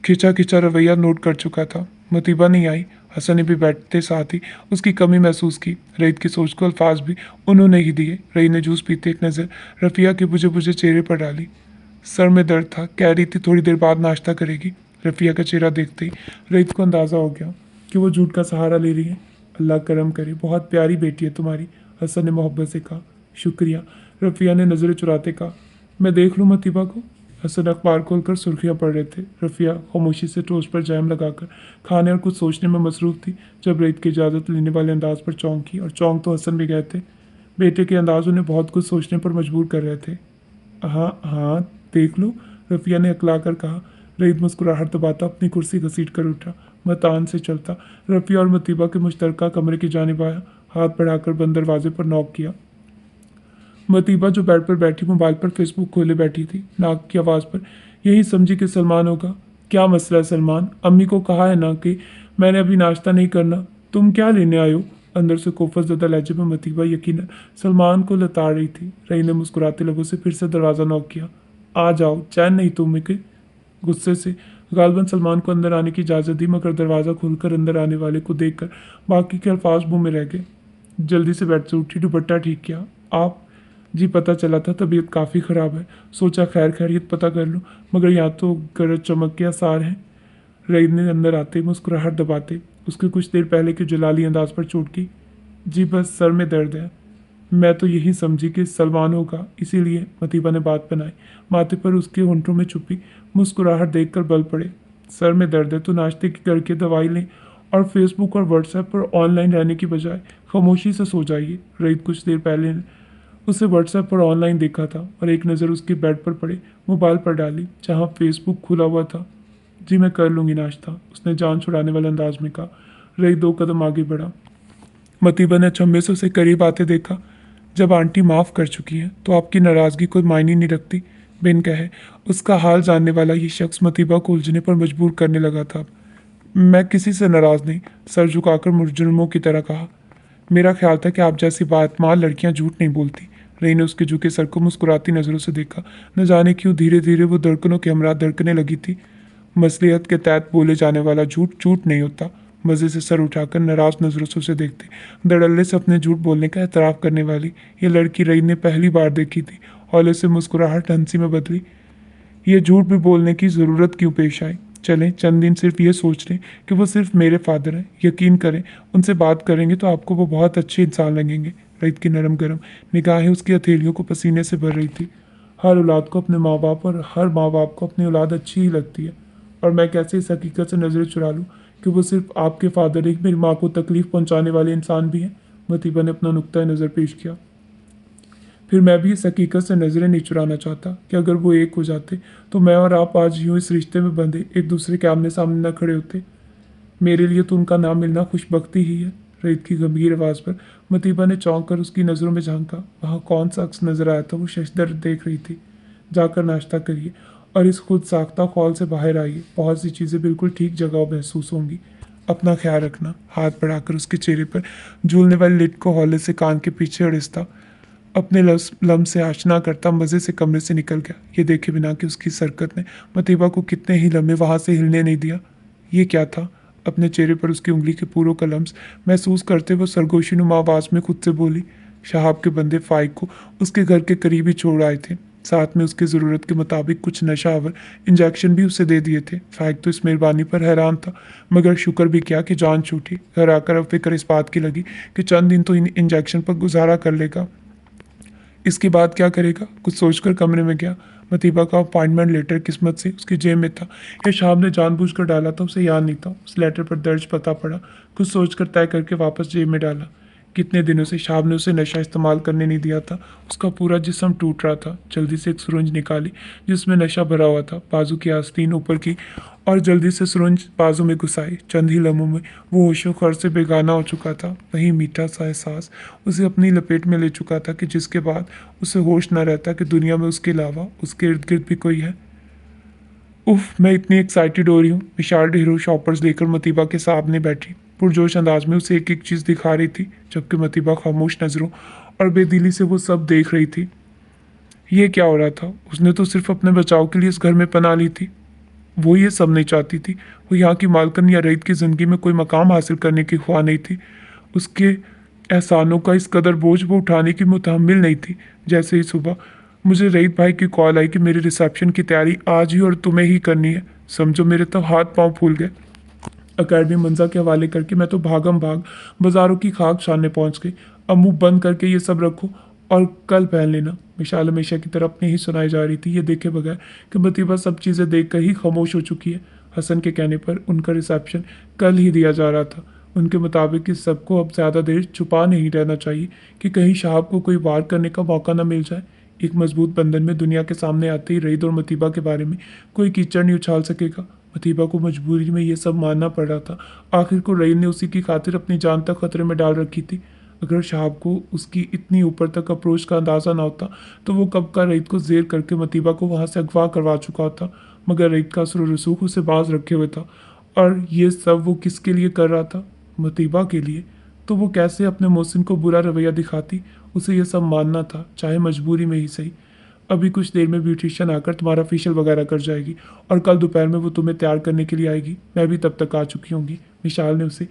खिंचा खिंचा रवैया नोट कर चुका था। मुतीबा नहीं आई। हसन ने भी बैठते साथ ही उसकी कमी महसूस की। रईद की सोच को अल्फाज भी उन्होंने ही दिए। रईद ने जूस पीते एक नज़र रफ़िया के बुझे बुझे चेहरे पर डाली। सर में दर्द था, कह रही थी थोड़ी देर बाद नाश्ता करेगी। रफ़िया का चेहरा देखते ही रईद को अंदाज़ा हो गया कि वो झूठ का सहारा ले रही है। अल्लाह करम करे, बहुत प्यारी बेटी है तुम्हारी, हसन ने मोहब्बत से कहा। शुक्रिया, रफ़िया ने नज़रें चुराते कहा। मैं देख लूँ मतीबा को? हसन अखबार खोलकर सुर्खियां पढ़ रहे थे। रफ़िया खामोशी से टोस्ट पर जैम लगाकर खाने और कुछ सोचने में मसरूफ़ थी जब रईद की इजाज़त लेने वाले अंदाज पर चौंकी, और चौंक तो हसन भी गए थे। बेटे के अंदाज उन्हें बहुत कुछ सोचने पर मजबूर कर रहे थे। हाँ हाँ, देख लो, रफ़िया ने अकला कर कहा। रईद मुस्कुराहट दबाता अपनी कुर्सी घसीट कर उठा। मतान से चलता रफ़िया और मतीबा के मुश्तरका कमरे की जानिब आया। हाथ बढ़ाकर बंद दरवाजे पर नॉक किया। मतीबा जो बेड पर बैठी मोबाइल पर फेसबुक खोले बैठी थी, नाक की आवाज़ पर यही समझी कि सलमान होगा। क्या मसला है सलमान? अम्मी को कहा है ना कि मैंने अभी नाश्ता नहीं करना, तुम क्या लेने आए हो? अंदर से कोफतज़दा लहजे में मतीबा यकीनन सलमान को लताड़ रही थी। रही ने मुस्कुराते लोगों से फिर से दरवाज़ा नॉक किया। आ जाओ, चैन नहीं तुम्हें के? गुस्से से गालबन सलमान को अंदर आने की इजाज़त दी, मगर दरवाज़ा खोलकर अंदर आने वाले को देखकर बाकी के अल्फाज मुंह में रह गए। जल्दी से बेड से उठी, दुपट्टा ठीक किया। आप? जी पता चला था तबीयत काफ़ी ख़राब है, सोचा खैर खैरियत पता कर लूँ, मगर यहाँ तो गरज चमक के आसार हैं। रईद ने अंदर आते मुस्कुराहट दबाते उसके कुछ देर पहले के जलाली अंदाज पर चोट की। जी बस सर में दर्द है। मैं तो यही समझी कि सलमान होगा, इसीलिए मतीबा ने बात बनाई। माथे पर उसके होंठों में छुपी मुस्कुराहट देखकर बल पड़े। सर में दर्द है तो नाश्ते की करके दवाई लें और फेसबुक और व्हाट्सएप पर ऑनलाइन रहने की बजाय खामोशी से सो जाइए। रईद कुछ देर पहले उसे व्हाट्सएप पर ऑनलाइन देखा था और एक नज़र उसके बेड पर पड़े मोबाइल पर डाली जहाँ फेसबुक खुला हुआ था। जी मैं कर लूँगी नाश्ता, उसने जान छुड़ाने वाले अंदाज में कहा। रईद 2 कदम आगे बढ़ा। मतीबा ने अचंभे से उसे करीब आते देखा। जब आंटी माफ़ कर चुकी है तो आपकी नाराज़गी कोई मायने नहीं रखती, बिन कहे उसका हाल जानने वाला ये शख्स मतीबा को उलझने पर मजबूर करने लगा था। मैं किसी से नाराज़ नहीं, सर झुकाकर मुजरिमों की तरह कहा। मेरा ख्याल था कि आप जैसी बातमाल लड़कियां झूठ नहीं बोलती। रही ने उसके झुके सर को मुस्कुराती नज़रों से देखा। न जाने क्यों धीरे धीरे वो धड़कनों के हमरा धड़कने लगी थी। मसलियत के तहत बोले जाने वाला झूठ झूठ नहीं होता। मज़े से सर उठाकर नाराज नज़रों से उसे देखते धड़ल्ले से अपने झूठ बोलने का एतराफ़ करने वाली ये लड़की रही ने पहली बार देखी थी। हौले से मुस्कुराहट हंसी में बदली। ये झूठ भी बोलने की ज़रूरत क्यों पेश आई? चलें चंद दिन सिर्फ ये सोच लें कि वो सिर्फ मेरे फादर हैं। यकीन करें, उनसे बात करेंगे तो आपको वो बहुत अच्छे इंसान लगेंगे। रईद की नरम गरम निगाहें उसकी हथेलियों को पसीने से भर रही थी। हर औलाद को अपने माँ बाप और हर माँ बाप को अपनी औलाद अच्छी ही लगती है, और मैं कैसे इस हकीकत से नज़रें चुरा लूँ कि वो सिर्फ आपके फादर एक मेरी माँ को तकलीफ़ पहुँचाने वाले इंसान भी हैं। मतीबा ने अपना नुक्ता नज़र पेश किया। फिर मैं भी इस हकीकत से नज़रें नहीं चुराना चाहता कि अगर वो एक हो जाते तो मैं और आप आज यूँ इस रिश्ते में बंधे एक दूसरे के आमने सामने न खड़े होते। मेरे लिए तो उनका नाम मिलना खुशबख्ती ही है। रईद की गंभीर आवाज़ पर मतीबा ने चौंक कर उसकी नज़रों में झांका। वहाँ कौन सा अक्स नज़र आया था वो शशदर देख रही थी। जाकर नाश्ता करिए और इस खुद साख्ता खौल से बाहर आइए। बहुत सी चीज़ें बिल्कुल ठीक जगह महसूस होंगी। अपना ख्याल रखना। हाथ बढ़ाकर उसके चेहरे पर झूलने वाली लिट को हौले से कान के पीछे अड़िसता अपने लम्स से आशना करता मज़े से कमरे से निकल गया। ये देखे बिना कि उसकी सरकत ने मतीबा को कितने ही लम्हे वहाँ से हिलने नहीं दिया। ये क्या था? अपने चेहरे पर उसकी उंगली के पूरों का लम्स महसूस करते हुए सरगोशी नुमा आवाज़ में खुद से बोली। शहाब के बंदे फाइक को उसके घर के करीब ही छोड़ आए थे। साथ में उसकी ज़रूरत के मुताबिक कुछ नशावर इंजेक्शन भी उसे दे दिए थे। फाइक तो इस मेहरबानी पर हैरान था, मगर शुक्र भी किया कि जान छूटी। घर आकर अब फिक्र इस बात की लगी कि चंद दिन तो इन इंजेक्शन पर गुजारा कर लेगा। इसके बाद क्या करेगा? कुछ सोचकर कमरे में गया। मतीबा का अपॉइंटमेंट लेटर किस्मत से उसकी जेब में था। यह शाम ने जानबूझकर डाला था, उसे याद नहीं था। उस लेटर पर दर्ज पता पड़ा। कुछ सोचकर तय करके वापस जेब में डाला। कितने दिनों से शाम ने उसे नशा इस्तेमाल करने नहीं दिया था। उसका पूरा जिस्म टूट रहा था। जल्दी से एक सुरंज निकाली जिसमें नशा भरा हुआ था, बाजू की आस्तीन ऊपर की, और जल्दी से सुरंज बाजू में घुसाई। चंद ही लम्हों में वो होशो खौर से बेगाना हो चुका था। वही मीठा सा एहसास उसे अपनी लपेट में ले चुका था कि जिसके बाद उसे होश न रहता कि दुनिया में उसके अलावा उसके इर्द गिर्द भी कोई है। उफ, मैं इतनी एक्साइटेड हो रही हूँ। विशाल ढेरों शॉपर्स लेकर मतीबा के सामने बैठी पुरजोश अंदाज में उसे एक एक चीज़ दिखा रही थी, जबकि मतीबा खामोश नजरों और बेदिली से वो सब देख रही थी। ये क्या हो रहा था? उसने तो सिर्फ अपने बचाव के लिए इस घर में पनाह ली थी। वो ये सब नहीं चाहती थी। वो यहाँ की मालकिन या रईत की ज़िंदगी में कोई मकाम हासिल करने की ख्वाह नहीं थी। उसके एहसानों का इस कदर बोझ वो उठाने की मुतहम्मिल नहीं थी। जैसे ही सुबह मुझे रईत भाई की कॉल आई कि मेरी रिसेप्शन की तैयारी आज ही और तुम्हें ही करनी है, समझो मेरे तो हाथ पांव फूल गए। अकेडमी मंजा के हवाले करके मैं तो भागम भाग बाजारों की खाक छानने पहुंच गई। अब मुंह बंद करके ये सब रखो और कल पहन लेना। विशाल हमेशा की तरह अपने ही सुनाई जा रही थी, ये देखे बगैर कि मतीबा सब चीज़ें देखकर ही खामोश हो चुकी है। हसन के कहने पर उनका रिसेप्शन कल ही दिया जा रहा था। उनके मुताबिक इस सबको अब ज़्यादा देर छुपा नहीं रहना चाहिए कि कहीं शहाब को कोई वार करने का मौका न मिल जाए। एक मजबूत बंधन में दुनिया के सामने आते ही रईद और मतीबा के बारे में कोई कीचड़ नहीं उछाल सकेगा। मतीबा को मजबूरी में ये सब मानना पड़ रहा था। आखिर को रईद ने उसी की खातिर अपनी जान तक खतरे में डाल रखी थी। अगर शहाब को उसकी इतनी ऊपर तक अप्रोच का अंदाज़ा ना होता तो वो कब का रईद को जेर करके मतीबा को वहाँ से अगवा करवा चुका होता। मगर रईद का असर रसूख उसे बाज रखे हुए था। और ये सब वो किसके लिए कर रहा था? मतीबा के लिए। तो वो कैसे अपने मोहसिन को बुरा रवैया दिखाती? उसे यह सब मानना था, चाहे मजबूरी में ही सही। अभी कुछ देर में ब्यूटिशियन आकर तुम्हारा फेशियल वगैरह कर जाएगी और कल दोपहर में वो तुम्हें तैयार करने के लिए आएगी। मैं भी तब तक आ चुकी होंगी, विशाल ने उसे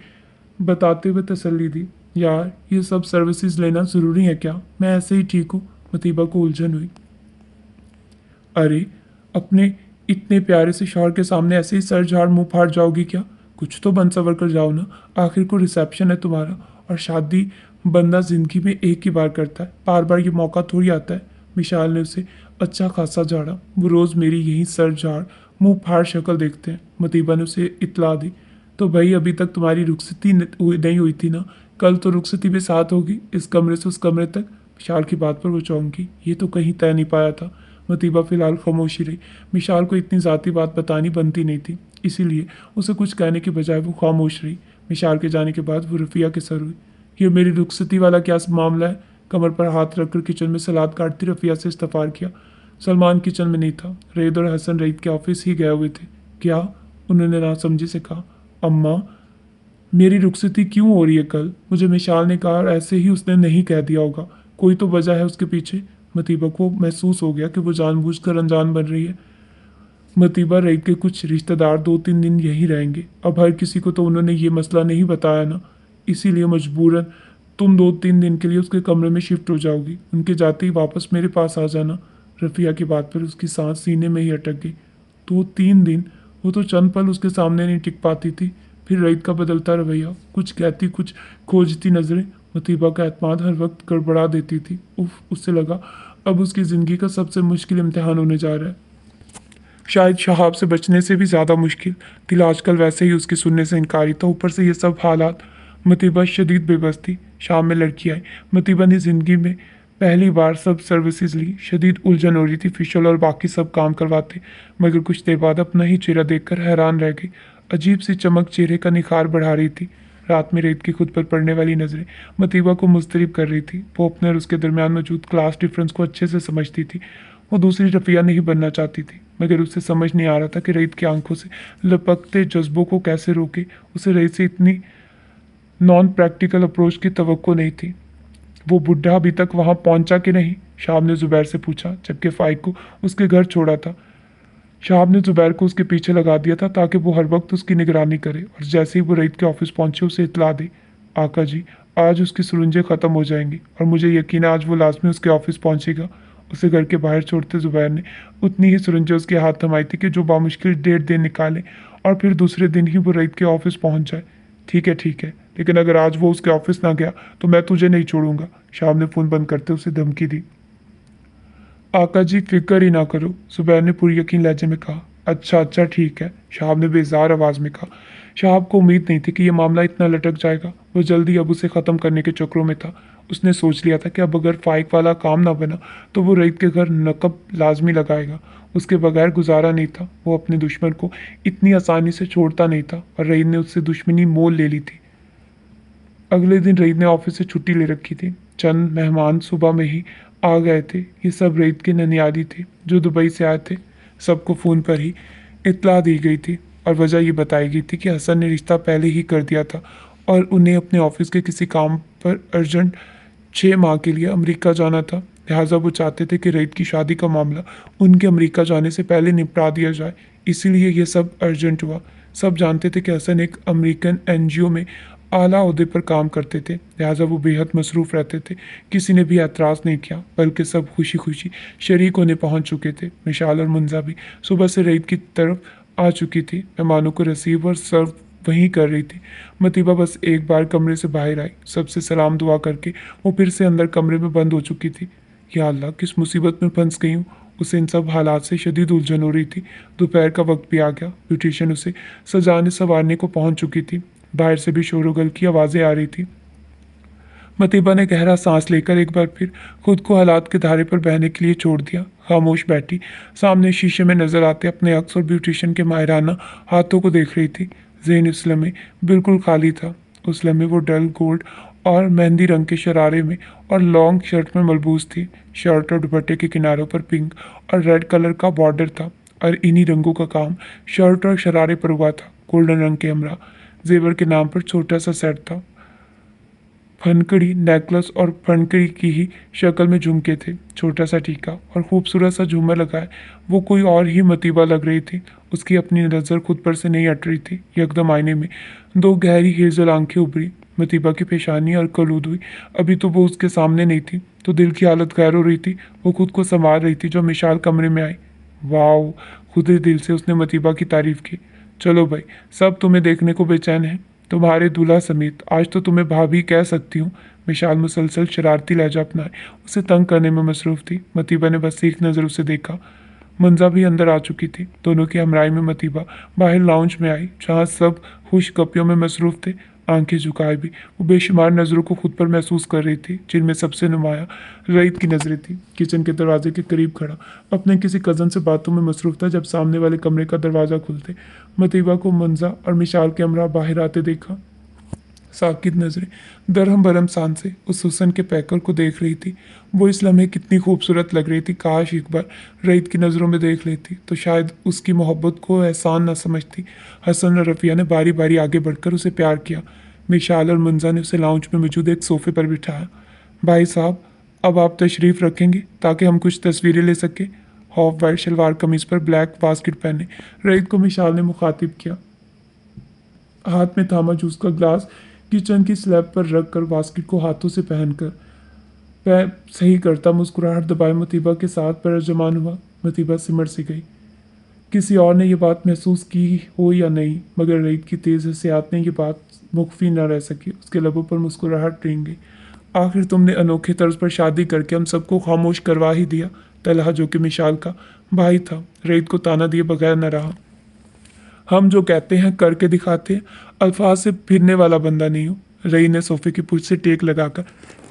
बताते हुए तसल्ली दी। यार, ये सब सर्विसेज लेना ज़रूरी है क्या? मैं ऐसे ही ठीक हूँ। मतीबा को उलझन हुई। अरे, अपने इतने प्यारे से शौहर के सामने ऐसे ही सर झाड़ मुंह फाड़ जाओगी क्या? कुछ तो बन सवर कर जाओ ना। आखिर को रिसेप्शन है तुम्हारा और शादी बंदा जिंदगी में एक ही बार करता है, बार बार ये मौका थोड़ी आता है। विशाल ने उसे अच्छा खासा झाड़ा। वो रोज़ मेरी यही सर झाड़ मुंह फाड़ शक्ल देखते हैं। मतीबा ने उसे इतला दी। तो भाई अभी तक तुम्हारी रुखसती नहीं हुई थी ना? कल तो रुखसती भी साथ होगी, इस कमरे से उस कमरे तक। विशाल की बात पर वो चौंकी। ये तो कहीं तय नहीं पाया था। मतीबा फिलहाल खामोशी रही। विशाल को इतनी ज़ाती बात बतानी बनती नहीं थी, इसीलिए उसे कुछ कहने के बजाय वो खामोश रही। विशाल के जाने के बाद वो रफ़िया के सर हुई। ये मेरी रुखसती वाला क्या मामला है? कमर पर हाथ रखकर किचन में सलाद काटती रफ़िया से इस्तफार किया। सलमान किचन में नहीं था। रईद और हसन रईद के ऑफिस ही गए हुए थे। क्या? उन्होंने नासमझी से कहा। अम्मा, मेरी रुखसती क्यों हो रही है कल? मुझे मिशाल ने कहा और ऐसे ही उसने नहीं कह दिया होगा। कोई तो वजह है उसके पीछे। मतीबा को महसूस हो गया कि वो जानबूझकर अनजान बन रही है। मतीबा रईद के कुछ रिश्तेदार 2-3 दिन यहीं रहेंगे। अब हर किसी को तो उन्होंने ये मसला नहीं बताया ना, इसीलिए मजबूरन तुम 2-3 दिन के लिए उसके कमरे में शिफ्ट हो जाओगी। उनके जाते ही वापस मेरे पास आ जाना। रफ़िया की बात पर उसकी सांस सीने में ही अटक गई। 2-3 दिन? वो तो चंद पल उसके सामने नहीं टिक पाती थी। फिर रईद का बदलता रवैया, कुछ कहती कुछ खोजती नजरें मतीबा का एतमाद हर वक्त गड़बड़ा देती थी। उफ, उससे लगा अब उसकी ज़िंदगी का सबसे मुश्किल इम्तिहान होने जा रहा है। शायद शहाब से बचने से भी ज़्यादा मुश्किल। दिल आजकल वैसे ही उसके सुनने से इनकारी था, ऊपर से ये सब हालात। मतीबा शदीद बेबस थी। शाम में लड़की आई। मतीबा ने ज़िंदगी में पहली बार सब सर्विसेज ली। शदीद उलझन हो रही थी, फेशियल और बाकी सब काम करवाते, मगर कुछ देर बाद अपना ही चेहरा देखकर हैरान रह गई। अजीब सी चमक चेहरे का निखार बढ़ा रही थी। रात में रेत की खुद पर पड़ने वाली नज़रें मतीबा को मुस्तरिब कर रही थी। वो अपने और उसके दरमियान मौजूद क्लास डिफरेंस को अच्छे से समझती थी। वो दूसरी रफ़िया नहीं बनना चाहती थी, मगर उसे समझ नहीं आ रहा था कि रईद की आंखों से लपकते जज्बों को कैसे रोके। उसे रईद से इतनी नॉन प्रैक्टिकल अप्रोच की तवक्को नहीं थी। वो बुढ़ा अभी तक वहाँ पहुँचा कि नहीं? शाह ने ज़ुबैर से पूछा, जबकि फ़ाइक को उसके घर छोड़ा था। शाह ने ज़ुबैर को उसके पीछे लगा दिया था ताकि वो हर वक्त उसकी निगरानी करे और जैसे ही वो रईद के ऑफिस पहुँचे उसे इतला दे। आका जी, आज उसकी सुरंजें ख़त्म हो जाएंगी और मुझे यकीन है आज वो लाजमी उसके ऑफिस पहुँचेगा। उसे घर के बाहर छोड़ते ज़ुबैर ने उतनी ही सुरंजें उसके हाथ थमाई थी कि जो बामुश्किल 1.5 दिन निकाले और फिर दूसरे दिन ही वो रईद के ऑफिस पहुँच जाए। ठीक है, लेकिन अगर आज वो उसके ऑफिस ना गया तो मैं तुझे नहीं छोड़ूंगा। शाह ने फ़ोन बंद करते उसे धमकी दी। आका जी, फिक्र ही ना करो, ज़ुबैर ने पूरी यकीन लहजे में कहा। अच्छा ठीक है, शाहाब ने बेजार आवाज़ में कहा। शाहाब को उम्मीद नहीं थी कि यह मामला इतना लटक जाएगा। वो जल्दी अब उसे ख़त्म करने के चक्रों में था। उसने सोच लिया था कि अब अगर फ़ाइक वाला काम ना बना तो वो रईद के घर नकब लाजमी लगाएगा। उसके बगैर गुजारा नहीं था। वो अपने दुश्मन को इतनी आसानी से छोड़ता नहीं था और रईद ने उससे दुश्मनी मोल ले ली थी। अगले दिन रईद ने ऑफिस से छुट्टी ले रखी थी। चंद मेहमान सुबह में ही आ गए थे। ये सब रईद के ननियाली थे जो दुबई से आए थे। सबको फ़ोन पर ही इत्तला दी गई थी और वजह ये बताई गई थी कि हसन ने रिश्ता पहले ही कर दिया था और उन्हें अपने ऑफिस के किसी काम पर अर्जेंट 6 माह के लिए अमेरिका जाना था। लिहाजा वो चाहते थे कि रईद की शादी का मामला उनके अमेरिका जाने से पहले निपटा दिया जाए, इसीलिए ये सब अर्जेंट हुआ। सब जानते थे कि हसन एक अमेरिकन एनजीओ में आला ओहदे पर काम करते थे, लिहाजा वो बेहद मसरूफ़ रहते थे। किसी ने भी एतराज़ नहीं किया, बल्कि सब खुशी खुशी शरीक होने पहुंच चुके थे। मिशाल और मुंजा भी सुबह से रईद की तरफ आ चुकी थी। मेहमानों को रिसीव और सर्व वहीं कर रही थी। मतीबा बस एक बार कमरे से बाहर आई, सबसे सलाम दुआ करके वो फिर से अंदर कमरे में बंद हो चुकी थी। या अल्लाह, किस मुसीबत में फंस गई हूँ। उसे इन सब हालात से शदीद उलझन हो रही थी। दोपहर का वक्त भी आ गया। ब्यूटिशियन उसे सजाने संवारने को पहुंच चुकी थी। बाहर से भी शोरगुल की आवाज़ें आ रही थी। मतीबा ने गहरा सांस लेकर एक बार फिर खुद को हालात के धारे पर बहने के लिए छोड़ दिया। खामोश बैठी सामने शीशे में नजर आते अपने अक्स और ब्यूटिशियन के माहिराना हाथों को देख रही थी। ज़हन उस लम्हे बिल्कुल खाली था। उस लम्हे वो डल गोल्ड और मेहंदी रंग के शरारे में और लॉन्ग शर्ट में मलबूस थी। शर्ट और दुपट्टे के किनारों पर पिंक और रेड कलर का बॉर्डर था और इन्हीं रंगों का काम शर्ट और शरारे पर हुआ था। गोल्डन रंग के हमरा जेवर के नाम पर छोटा सा सेट था। फनकड़ी नेकलेस और फनकड़ी की ही शक्ल में झुमके थे। छोटा सा टीका और खूबसूरत सा झूमर लगाए वो कोई और ही मतीबा लग रही थी। उसकी अपनी नज़र खुद पर से नहीं हट रही थी। यकदम आईने में 2 गहरी हेजल आंखें उभरी। मतीबा की पेशानी और कलूद हुई। अभी तो वो उसके सामने नहीं थी, तो दिल की हालत गैर हो रही थी। वो खुद को संभाल रही थी जो मिशाल कमरे में आई। वाह, खुद ही दिल से उसने मतीबा की तारीफ की। चलो भाई, सब तुम्हें देखने को बेचैन है, तुम्हारे दूल्हा समेत। आज तो तुम्हें भाभी कह सकती हूँ। विशाल मुसलसल शरारती लहजा अपनाए उसे तंग करने में मसरूफ थी। मतीबा ने बस एक नज़र उसे देखा। मंजा भी अंदर आ चुकी थी। दोनों की हमराई में मतीबा बाहर लाउंज में आई, जहाँ सब खुश गप्पियों में मसरूफ थे। आंखें झुकाए भी वो बेशुमार नज़रों को खुद पर महसूस कर रही थी, जिनमें सबसे नुमाया रईद की नज़रें थी। किचन के दरवाजे के करीब खड़ा अपने किसी कज़न से बातों में मसरूफ था जब सामने वाले कमरे का दरवाज़ा खुलते मतीबा को मंजा और मिशाल के हमरा बाहर आते देखा। साकित नज़रें दरहम बरहम सान से उस हुस्न के पैकर को देख रही थी। वो इस लम्हे कितनी खूबसूरत लग रही थी। काश एक बार रईद की नज़रों में देख लेती तो शायद उसकी मोहब्बत को एहसान न समझती। हसन और रफ़िया ने बारी बारी आगे बढ़कर उसे प्यार किया। मिशाल और मुंजा ने उसे लाउंज में मौजूद एक सोफे पर बिठाया। भाई साहब, अब आप तशरीफ़ रखेंगे ताकि हम कुछ तस्वीरें ले सकें। हॉफ वाइट शलवार कमीज़ पर ब्लैक बास्केट पहने रईद को मिशाल ने मुखातिब किया। हाथ में थामा जूस का ग्लास किचन की स्लैब पर रख कर बास्केट को हाथों से पहनकर पैर सही करता मुस्कुराहट दबाए मतीबा के साथ पर जमान हुआ। मतीबा सिमट सी गई। किसी और ने यह बात महसूस की हो या नहीं, मगर रईद की तेज़ हसियात ने यह बात मुख्फी न रह सकी। उसके लबों पर मुस्कुराहट रेंग गई। आखिर तुमने अनोखे तर्ज पर शादी करके हम सबको खामोश करवा ही दिया। तलहा जो कि मिशाल का भाई था, रईद को ताना दिए बगैर न रहा। हम जो कहते हैं करके दिखाते हैं, अल्फाज से फिरने वाला बंदा नहीं हूँ। रई ने सोफे की पूछ से टेक लगाकर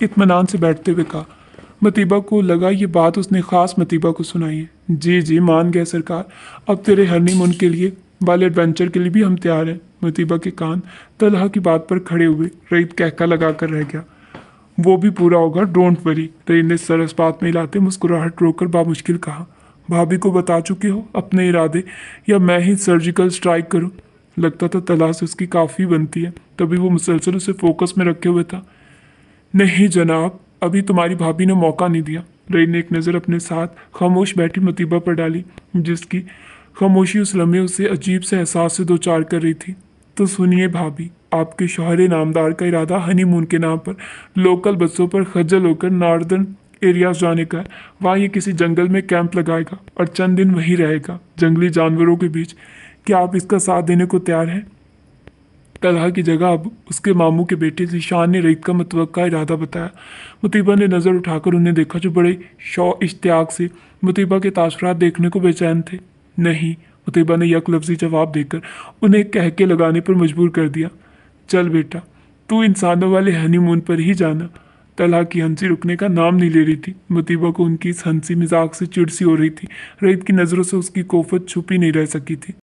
इत्मीनान से बैठते हुए कहा। मतीबा को लगा ये बात उसने खास मतीबा को सुनाई है। जी जी, मान गए सरकार। अब तेरे हनीमून के लिए वाले एडवेंचर के लिए भी हम तैयार हैं। मतीबा के कान तलहा की बात पर खड़े हुए। रईद कहका लगा कर रह गया। वो भी पूरा होगा, डोंट वरी। रईद ने सर इस बात में हिलाते मुस्कुराहट रोककर बामुश्किल कहा। भाभी को बता चुके हो अपने इरादे, या मैं ही सर्जिकल स्ट्राइक करूं? लगता था तलहा से उसकी काफ़ी बनती है, तभी वो मुसलसल उसे फोकस में रखे हुए था। नहीं जनाब, अभी तुम्हारी भाभी ने मौका नहीं दिया। रईद ने एक नज़र अपने साथ खामोश बैठी मतीबा पर डाली, जिसकी खामोशी उस लम्हे उसे अजीब से एहसास से दो चार कर रही थी। तो सुनिए भाभी, आपके शौहरे नामदार का इरादा हनीमून के नाम पर लोकल बसों पर खज्जल होकर नॉर्दर्न एरियाज जाने का है। वहाँ ये किसी जंगल में कैंप लगाएगा और चंद दिन वहीं रहेगा, जंगली जानवरों के बीच। क्या आप इसका साथ देने को तैयार हैं? तलहा की जगह अब उसके मामू के बेटे ज़ीशान ने रईद का मुतवक्का इरादा बताया। मुतीबा ने नज़र उठाकर उन्हें देखा, जो बड़े शौ इश्तियाक से मुतीबा के तासुरात देखने को बेचैन थे। नहीं, मुतीबा ने यक लफ्ज़ी जवाब देकर उन्हें कहके लगाने पर मजबूर कर दिया। चल बेटा, तू इंसानों वाले हनीमून पर ही जाना। तलहा की हंसी रुकने का नाम नहीं ले रही थी। मुतीबा को उनकी इस हंसी मजाक से चिड़ सी हो रही थी। रईद की नज़रों से उसकी कोफत छुपी नहीं रह सकी थी।